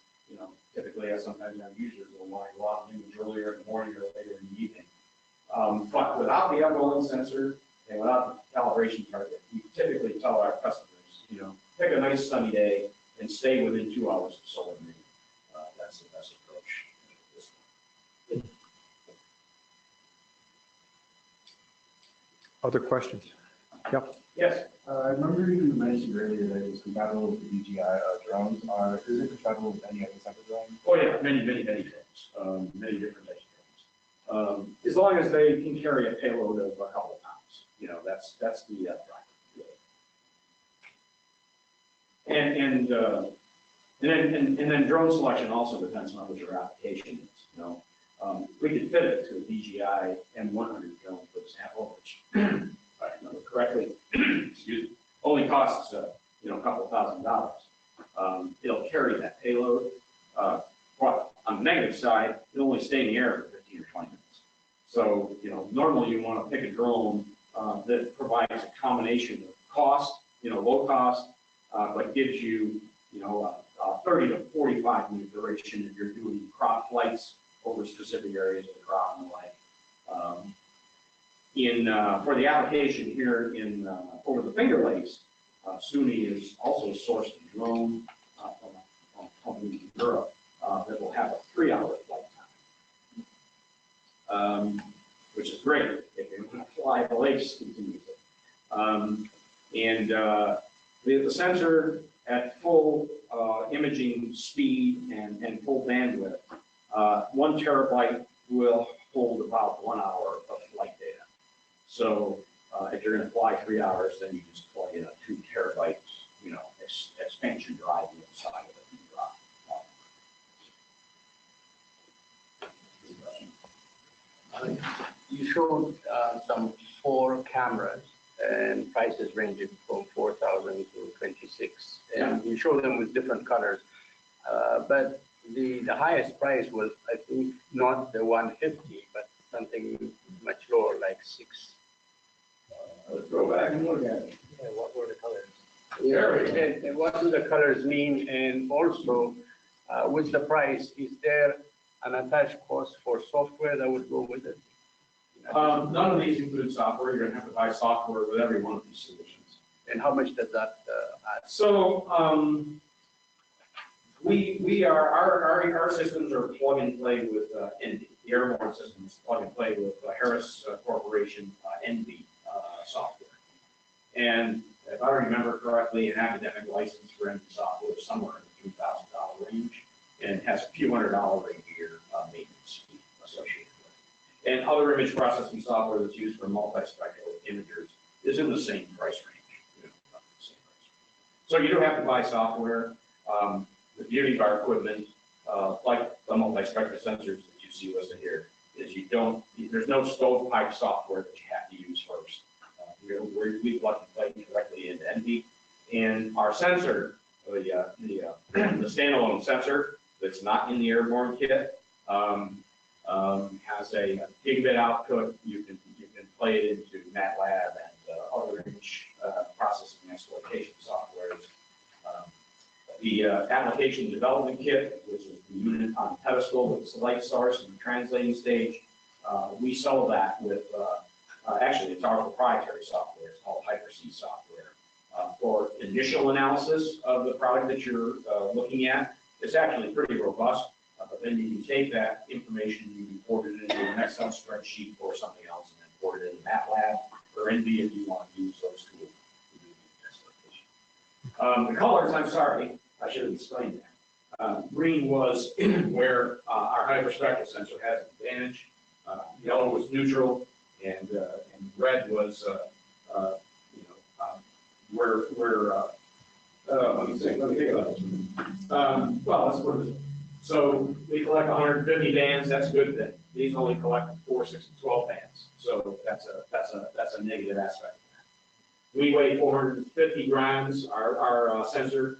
typically sometimes our users will want to go out and image earlier in the morning or later in the evening. But without the upwelling sensor and without the calibration target, we typically tell our customers, pick a nice sunny day and stay within 2 hours of solar energy. That's the best approach. Other questions? Yep. Yes. I remember you mentioned earlier that it's compatible with the DJI drones. Is it compatible with any other type of drone? Oh yeah, many drones, many different types of drones. As long as they can carry a payload of a couple pounds, that's the driver. And then drone selection also depends on what your application is. We could fit it to a DJI M100 drone, for example, which, if I remember correctly, excuse me, only costs a couple $1,000s. It'll carry that payload. But on the negative side, it'll only stay in the air for 15 or 20 minutes. So normally you want to pick a drone that provides a combination of cost, low cost, but gives you a 30 to 45 minute duration if you're doing crop flights over specific areas of the crop and the like. For the application here over the Finger Lakes, SUNY is also sourced a drone from a company in Europe that will have a 3-hour flight time, which is great if you want to fly the lakes continuously. The sensor at full imaging speed and full bandwidth, 1 terabyte will hold about 1 hour of flight data. So if you're going to fly 3 hours, then you just plug in a 2 terabyte, expansion drive inside of it. You showed some 4 cameras and prices ranging from 4,000 to 26, and you show them with different colors. But the highest price was, I think, not the 150, but something much lower, like Go back and look at it. Yeah, what were the colors? There we go. And what do the colors mean? And also, with the price, is there an attached cost for software that would go with it? None of these include software. You're going to have to buy software with every one of these solutions. And how much does that add? So our systems are plug and play with NV. The airborne systems plug and play with Harris Corporation NV software. And if I remember correctly, an academic license for NV software is somewhere in the $3,000 range and has a few $100 a year maintenance fee associated with it. And other image processing software that's used for multispectral imagers is in the same price range. So you don't have to buy software. The beauty of our equipment, like the multispectral sensors that you see listed here, is there's no stovepipe software that you have to use first. We plug and play directly into NV. And our sensor, the standalone sensor that's not in the airborne kit, has a gigabit output. You can play it into MATLAB and other image processing exploitation softwares. The application development kit, which is the unit on the pedestal with the light source and the translating stage, we sell that with, actually it's our proprietary software. It's called Hyper-C software. For initial analysis of the product that you're looking at, it's actually pretty robust, but then you can take that information, you can import it into an Excel spreadsheet or something else, and then import it into MATLAB or NV if you want to use those tools to do the exploitation. The colors, I'm sorry, I should have explained that. Green was where our hyperspectral sensor has an advantage. Yellow was neutral, and red was, where let me think about this. Well, let's put it this way. So we collect 150 bands. That's a good thing. These only collect 4, 6, and 12 bands. So that's a negative aspect. We weigh 450 grams. Our sensor.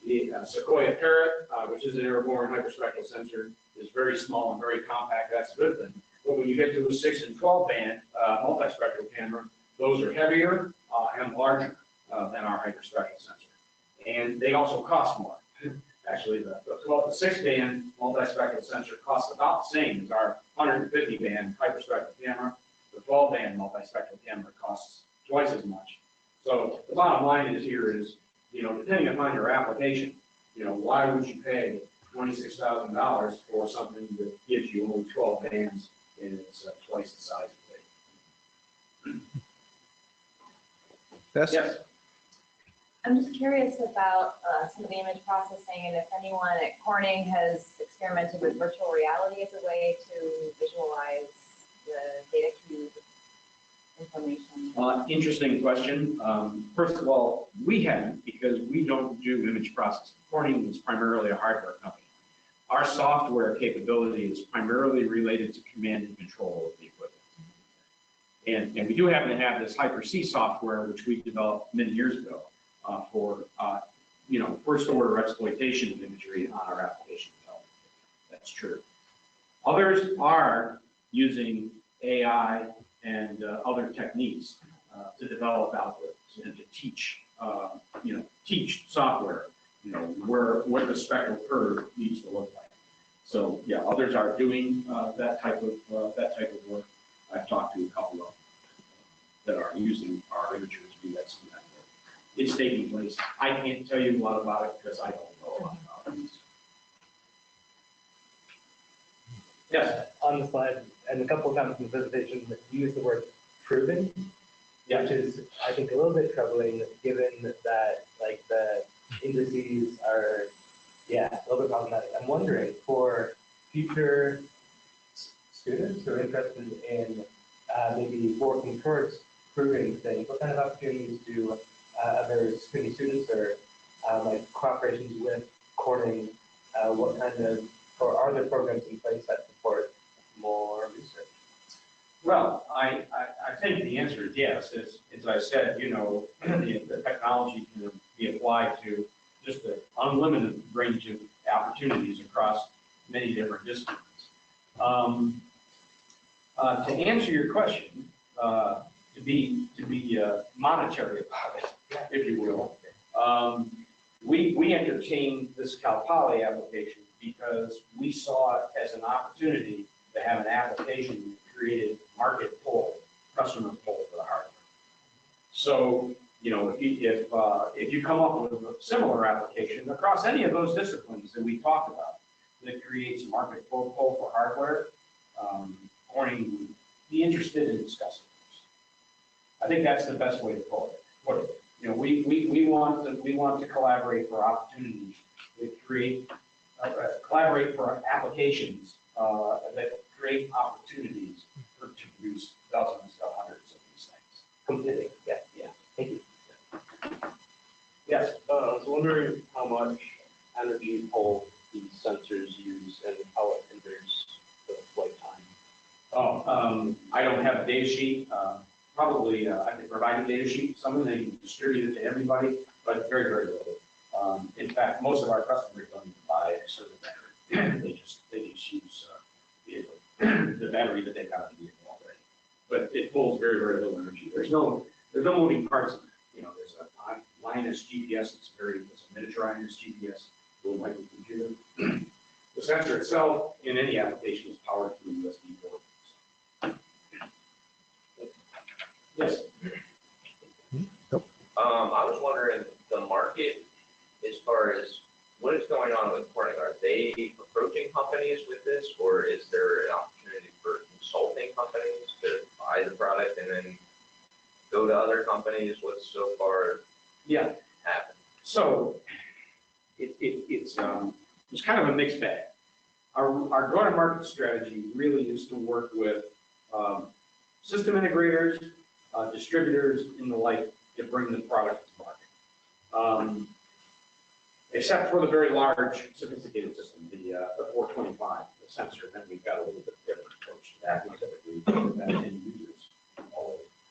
The SyracuseCoE parrot, which is an airborne hyperspectral sensor, is very small and very compact. That's a good thing. But when you get to a 6 and 12 band multispectral camera, those are heavier and larger than our hyperspectral sensor, and they also cost more. Actually, the 6 band multispectral sensor costs about the same as our 150 band hyperspectral camera. The 12 band multispectral camera costs twice as much. So the bottom line is depending upon your application, why would you pay $26,000 for something that gives you only 12 bands and it's twice the size of it? Yes. I'm just curious about some of the image processing and if anyone at Corning has experimented with virtual reality as a way to visualize the data cube information. Interesting question. First of all, we haven't because we don't do image processing. Corning is primarily a hardware company. Our software capability is primarily related to command and control of the equipment. And we do happen to have this Hyper-C software, which we developed many years ago for first order exploitation of imagery on our application development. That's true. Others are using AI and other techniques to develop algorithms and to teach software, what the spectral curve needs to look like. So yeah, others are doing that type of work. I've talked to a couple of them that are using our imagery to do that some of that work. It's taking place. I can't tell you a lot about it because I don't know a lot about it. Yes. On the slide, and a couple of times in the presentation, you use the word proven, which is, I think, a little bit troubling given that, like, the indices are, a little bit problematic. I'm wondering, for future students who are interested in maybe working towards proving things, what kind of opportunities do other SCUNY students or like cooperations with Corning, what kind of, or are there programs in place that support more research? Well, I think the answer is yes. As I said, the technology can be applied to just an unlimited range of opportunities across many different disciplines. To answer your question, be monetary about it, if you will. We entertained this Cal Poly application because we saw it as an opportunity to have an application that created market pull, customer pull for the hardware. So, you know, if you come up with a similar application across any of those disciplines that we talked about that creates market pull for hardware, Corning would be interested in discussing this. I think that's the best way to put it. You know, we want to collaborate for opportunities that create, collaborate for applications that create opportunities to produce dozens of hundreds of these things. Completely. Yeah. Thank you. Yes. I was wondering how much energy pull these sensors use and how it hinders the flight time. Oh, I don't have a data sheet. Probably I can provide a data sheet, something that you can distribute it to everybody, but very, very little. In fact, most of our customers don't even buy a certain battery. they just use the battery that they got in the vehicle already. But it pulls very, very little energy. There's no moving parts. You know, there's a Linus GPS. It's a miniaturized GPS, little microcomputer. The sensor itself, in any application, is powered through USB port. Yes. I was wondering the market as far as what is going on with Corning. Are they approaching companies with this, or is there an opportunity for consulting companies to buy the product and then go to other companies? What's so far happened? So it's kind of a mixed bag. Our go-to-market strategy really is to work with system integrators, distributors, and the like to bring the product to market. Except for the very large, sophisticated system, the 425, the sensor, then we've got a little bit different approach to that. We typically that end users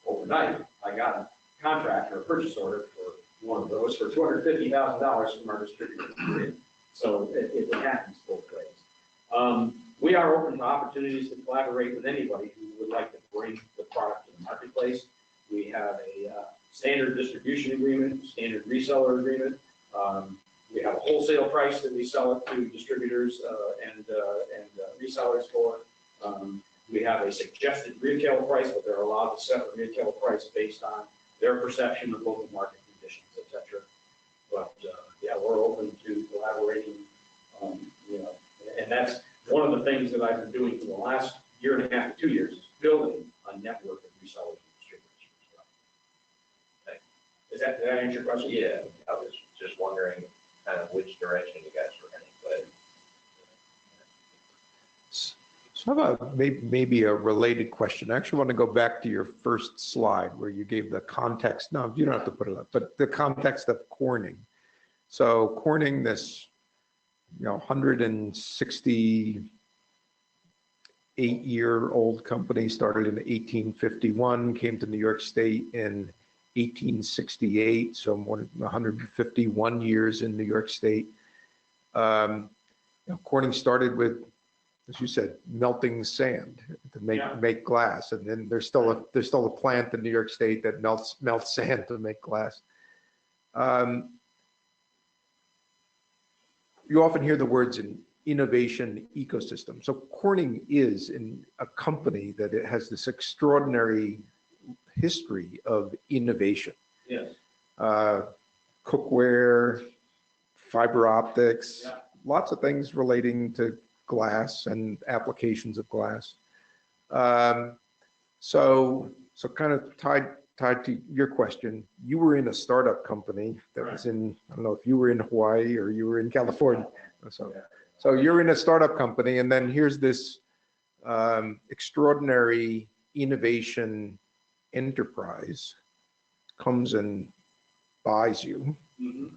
overnight. I got a contract or a purchase order for one of those for $250,000 from our distributor. So it happens both ways. We are open to opportunities to collaborate with anybody who would like to bring the product to the marketplace. We have a standard distribution agreement, standard reseller agreement. We have a wholesale price that we sell it to distributors and resellers for. We have a suggested retail price, but they're allowed to set a retail price based on their perception of local market conditions, etc. But yeah, we're open to collaborating. You know, and that's one of the things that I've been doing for the last year and a half to 2 years is building a network of resellers and distributors as well. Thanks. Did that answer your question? Yeah, I was just wondering kind of which direction you guys were heading, but. So how about maybe a related question? I actually want to go back to your first slide where you gave the context. No, you don't have to put it up, but the context of Corning. So Corning, this 168-year-old company, started in 1851, came to New York State in 1868, so more than 151 years in New York State. Corning started with, as you said, melting sand to make glass, and then there's still a plant in New York State that melts sand to make glass. You often hear the words in innovation ecosystem. So Corning is in a company that it has this extraordinary history of innovation. Yes. Cookware, fiber optics, lots of things relating to glass and applications of glass. So kind of tied to your question, you were in a startup company that was in, I don't know if you were in Hawaii or you were in California. So you're in a startup company, and then here's this extraordinary innovation enterprise comes and buys you. Mm-hmm.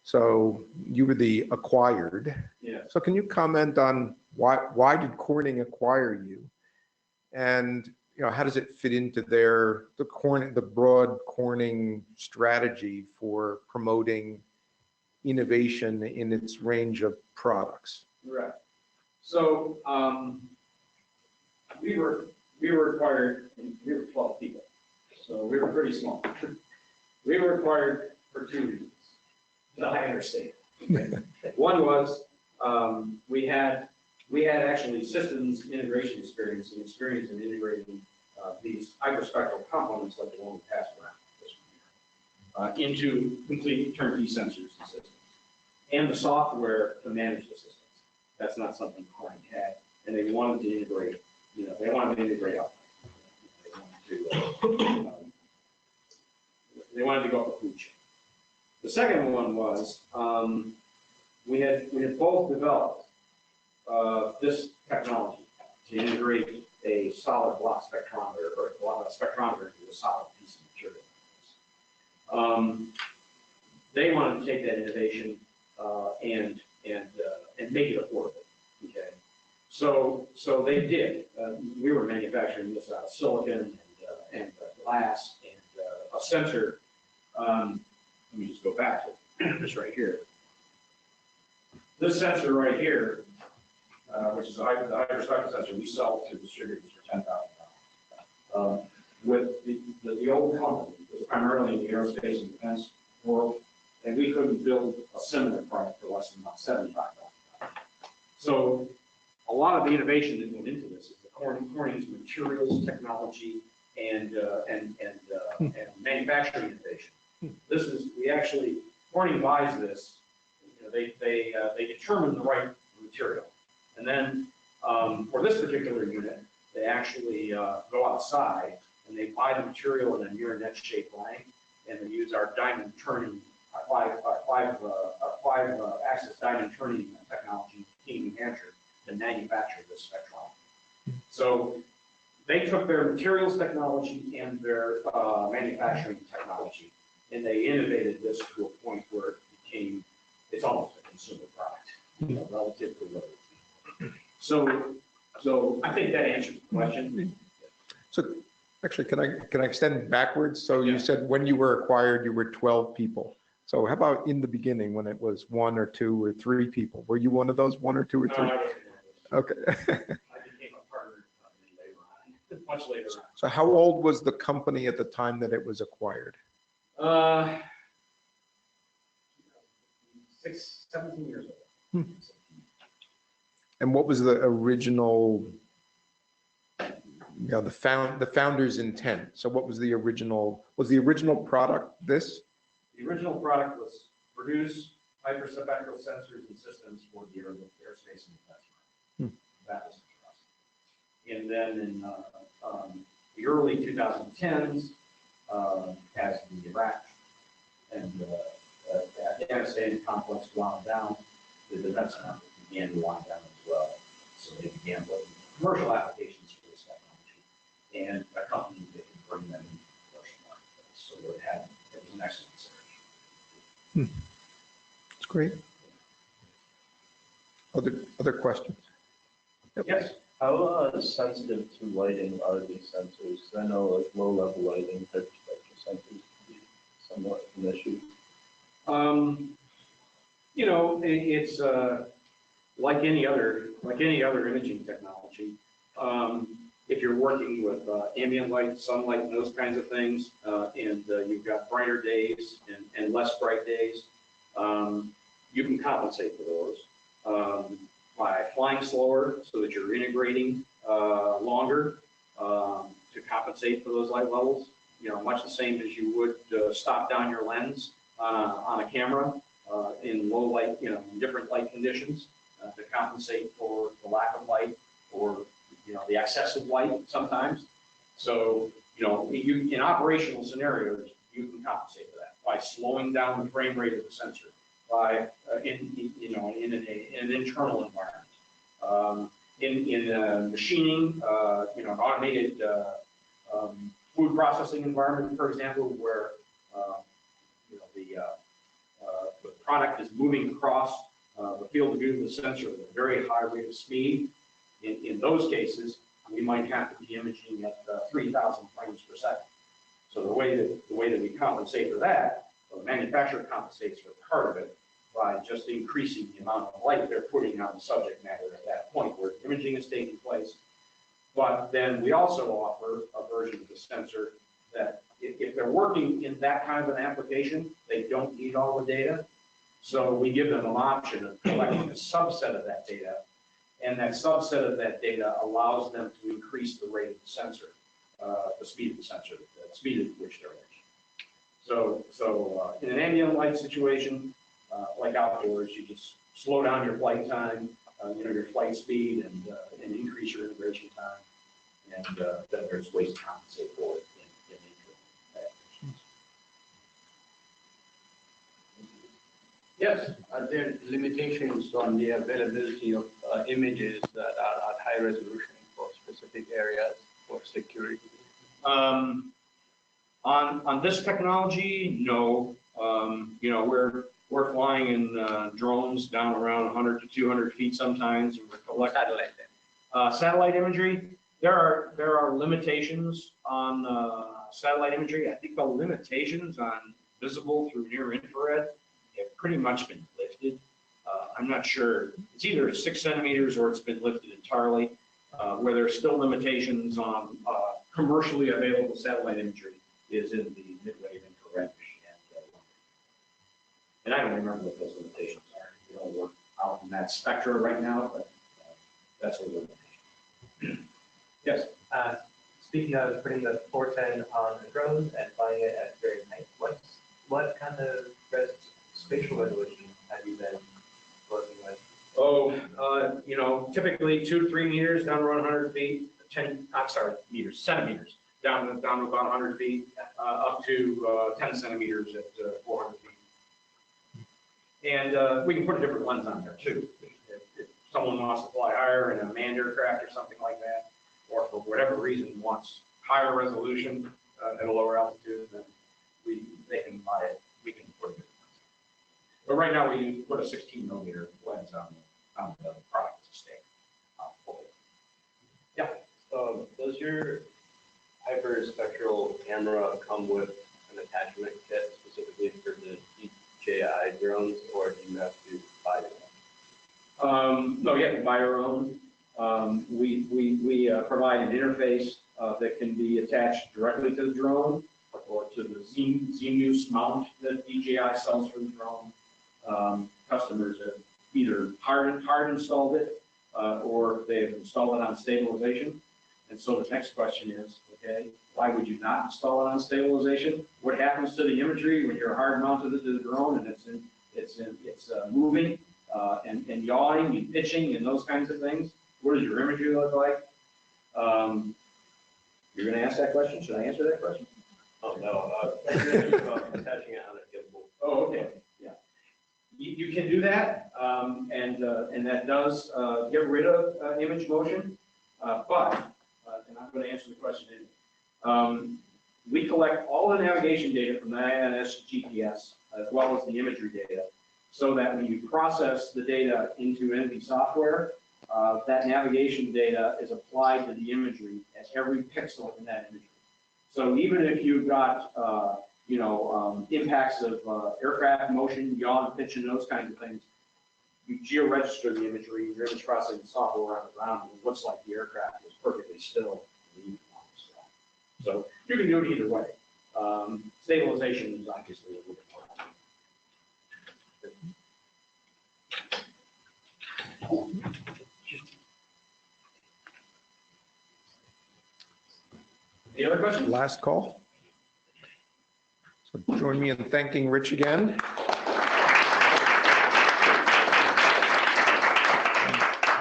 So you were the acquired. Yeah. So can you comment on why did Corning acquire you, and how does it fit into the broad Corning strategy for promoting innovation in its range of products? Right. So we were acquired, and we were 12 people. So we were pretty small. We were required for two reasons, that I understand. One was we had actually systems integration experience and experience in integrating these hyperspectral components like the one we passed around into complete turnkey sensors and systems, and the software to manage the systems. That's not something Corning had, and they wanted to integrate. They wanted to integrate up. They wanted to go up the food chain. The second one was we had both developed this technology to integrate a solid block spectrometer or a spectrometer into a solid piece of material. They wanted to take that innovation and make it affordable. Okay, so they did. We were manufacturing this out of silicon and glass and a sensor. Let me just go back to this right here. This sensor right here, which is the hyperspectral sensor, we sell to distributors for $10,000. With the old company, it was primarily in the aerospace and defense world, and we couldn't build a similar product for less than about $75,000. So a lot of the innovation that went into this is the Corning's materials technology and manufacturing innovation. This is Corning buys this. They determine the right material, and then for this particular unit, they actually go outside and they buy the material in a near net shape line, and they use our diamond turning, our five axis diamond turning technology in New Hampshire to manufacture this spectral. So they took their materials technology and their manufacturing technology, and they innovated this to a point where it's almost a consumer product, relative to what it is. So I think that answers the question. So actually, can I extend backwards? So you said when you were acquired, you were 12 people. So how about in the beginning when it was 1 or 2 or 3 people? Were you one of those 1 or 2 or 3? Okay. I became a partner later on, much later on. So how old was the company at the time that it was acquired? 17 years old. And what was the original, the founder's intent? So what was the original product this? The original product was produce hyperspectral sensors and systems for the aerospace and defense. That was the trust. And then in the early 2010s, as the Iraq and Afghanistan complex wound down, the defense market began to wind down as well. So they began looking at commercial applications for this technology and a company that could bring them into the commercial marketplace. So it was an excellent search. That's great. Other questions? Yep. Yes. How sensitive to lighting are these sensors? I know like low-level lighting, hyperspectral sensors can be somewhat an issue. It's like any other imaging technology. If you're working with ambient light, sunlight, and those kinds of things, and you've got brighter days and less bright days, you can compensate for those by flying slower so that you're integrating longer to compensate for those light levels. Much the same as you would stop down your lens on a camera in low light, in different light conditions to compensate for the lack of light or the excessive light sometimes. So in operational scenarios you can compensate for that by slowing down the frame rate of the sensor, by in an internal environment, in machining, an automated food processing environment, for example, where the product is moving across the field of view of the sensor at a very high rate of speed. In those cases, we might have to be imaging at 3,000 frames per second. So the way that we compensate for that, the manufacturer compensates for part of it by just increasing the amount of light they're putting on the subject matter at that point where imaging is taking place. But then we also offer a version of the sensor that they're working in that kind of an application, they don't need all the data. So we give them an option of collecting a subset of that data, and that subset of that data allows them to increase the rate of the sensor, the speed of the sensor, the speed at which they're imaging. So in an ambient light situation, like outdoors, you just slow down your flight time, your flight speed, and increase your integration time, and then there's ways to compensate for it in indoor applications. Yes, are there limitations on the availability of images that are at high resolution for specific areas for security? On this technology, no. We're flying in drones down around 100 to 200 feet sometimes, and we're collecting satellite imagery. There are limitations on satellite imagery. I think the limitations on visible through near infrared have pretty much been lifted. I'm not sure. It's either 6 centimeters or it's been lifted entirely. Where there's still limitations on commercially available satellite imagery is in the mid-wave infrared and I don't remember what those limitations are. We don't work out in that spectra right now, but that's what the limitation. Yes. Speaking of putting the 410 on the drone and flying it at very night, what kind of spatial resolution have you been working with? Oh, typically 2 to 3 meters down around 100 feet, centimeters down to about 100 feet, up to 10 centimeters at 400 feet. And we can put a different lens on there too. If someone wants to fly higher in a manned aircraft or something like that, or for whatever reason wants higher resolution at a lower altitude, then they can buy it. We can put a different lens. But right now we put a 16 millimeter lens on the product to stay. Yeah. Does your Hyperspectral camera come with an attachment kit specifically for the DJI drones, or do you have to buy it? No, you have to buy your own. We provide an interface that can be attached directly to the drone or to the Xenius mount that DJI sells for the drone. Customers have either hard installed it or they've installed it on stabilization. And so the next question is, okay, why would you not install it on stabilization? What happens to the imagery when you're hard mounted to the drone and it's moving and yawing and pitching and those kinds of things? What does your imagery look like? You're going to ask that question? Should I answer that question? Oh, no. Attaching it on a gimbal. Oh, okay. Yeah. You can do that, and that does get rid of image motion, but, and I'm going to answer the question in, we collect all the navigation data from the INS GPS as well as the imagery data, so that when you process the data into NV software, that navigation data is applied to the imagery at every pixel in that imagery. So even if you've got, impacts of aircraft motion, yaw, pitch, and those kinds of things, you geo-register the imagery, your image processing software on the ground, and it looks like the aircraft is perfectly still. So you can do it either way. Stabilization is obviously a little bit more. Any other questions? Last call. So join me in thanking Rich again.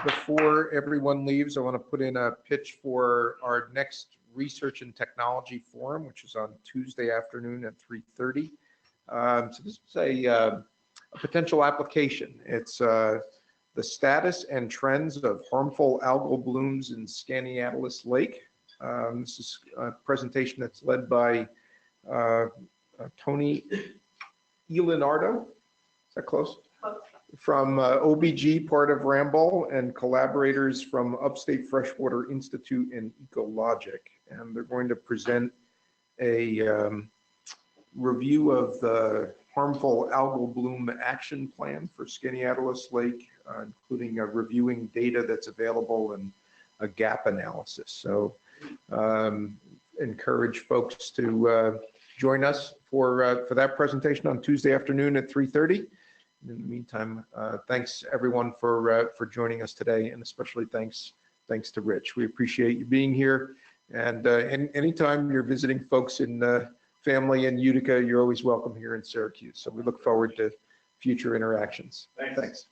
Before everyone leaves, I want to put in a pitch for our next Research and Technology Forum, which is on Tuesday afternoon at 3:30. So this is a potential application. It's the status and trends of harmful algal blooms in Skaneateles Lake. This is a presentation that's led by Tony Leonardo. Is that close? From OBG, part of Ramboll, and collaborators from Upstate Freshwater Institute and Ecologic. And they're going to present a review of the harmful algal bloom action plan for Skaneateles Lake, including reviewing data that's available and a gap analysis. So encourage folks to join us for that presentation on Tuesday afternoon at 3:30. In the meantime, thanks everyone for joining us today, and especially thanks to Rich. We appreciate you being here. And anytime you're visiting folks in family in Utica, you're always welcome here in Syracuse. So we look forward to future interactions. Thanks. Thanks.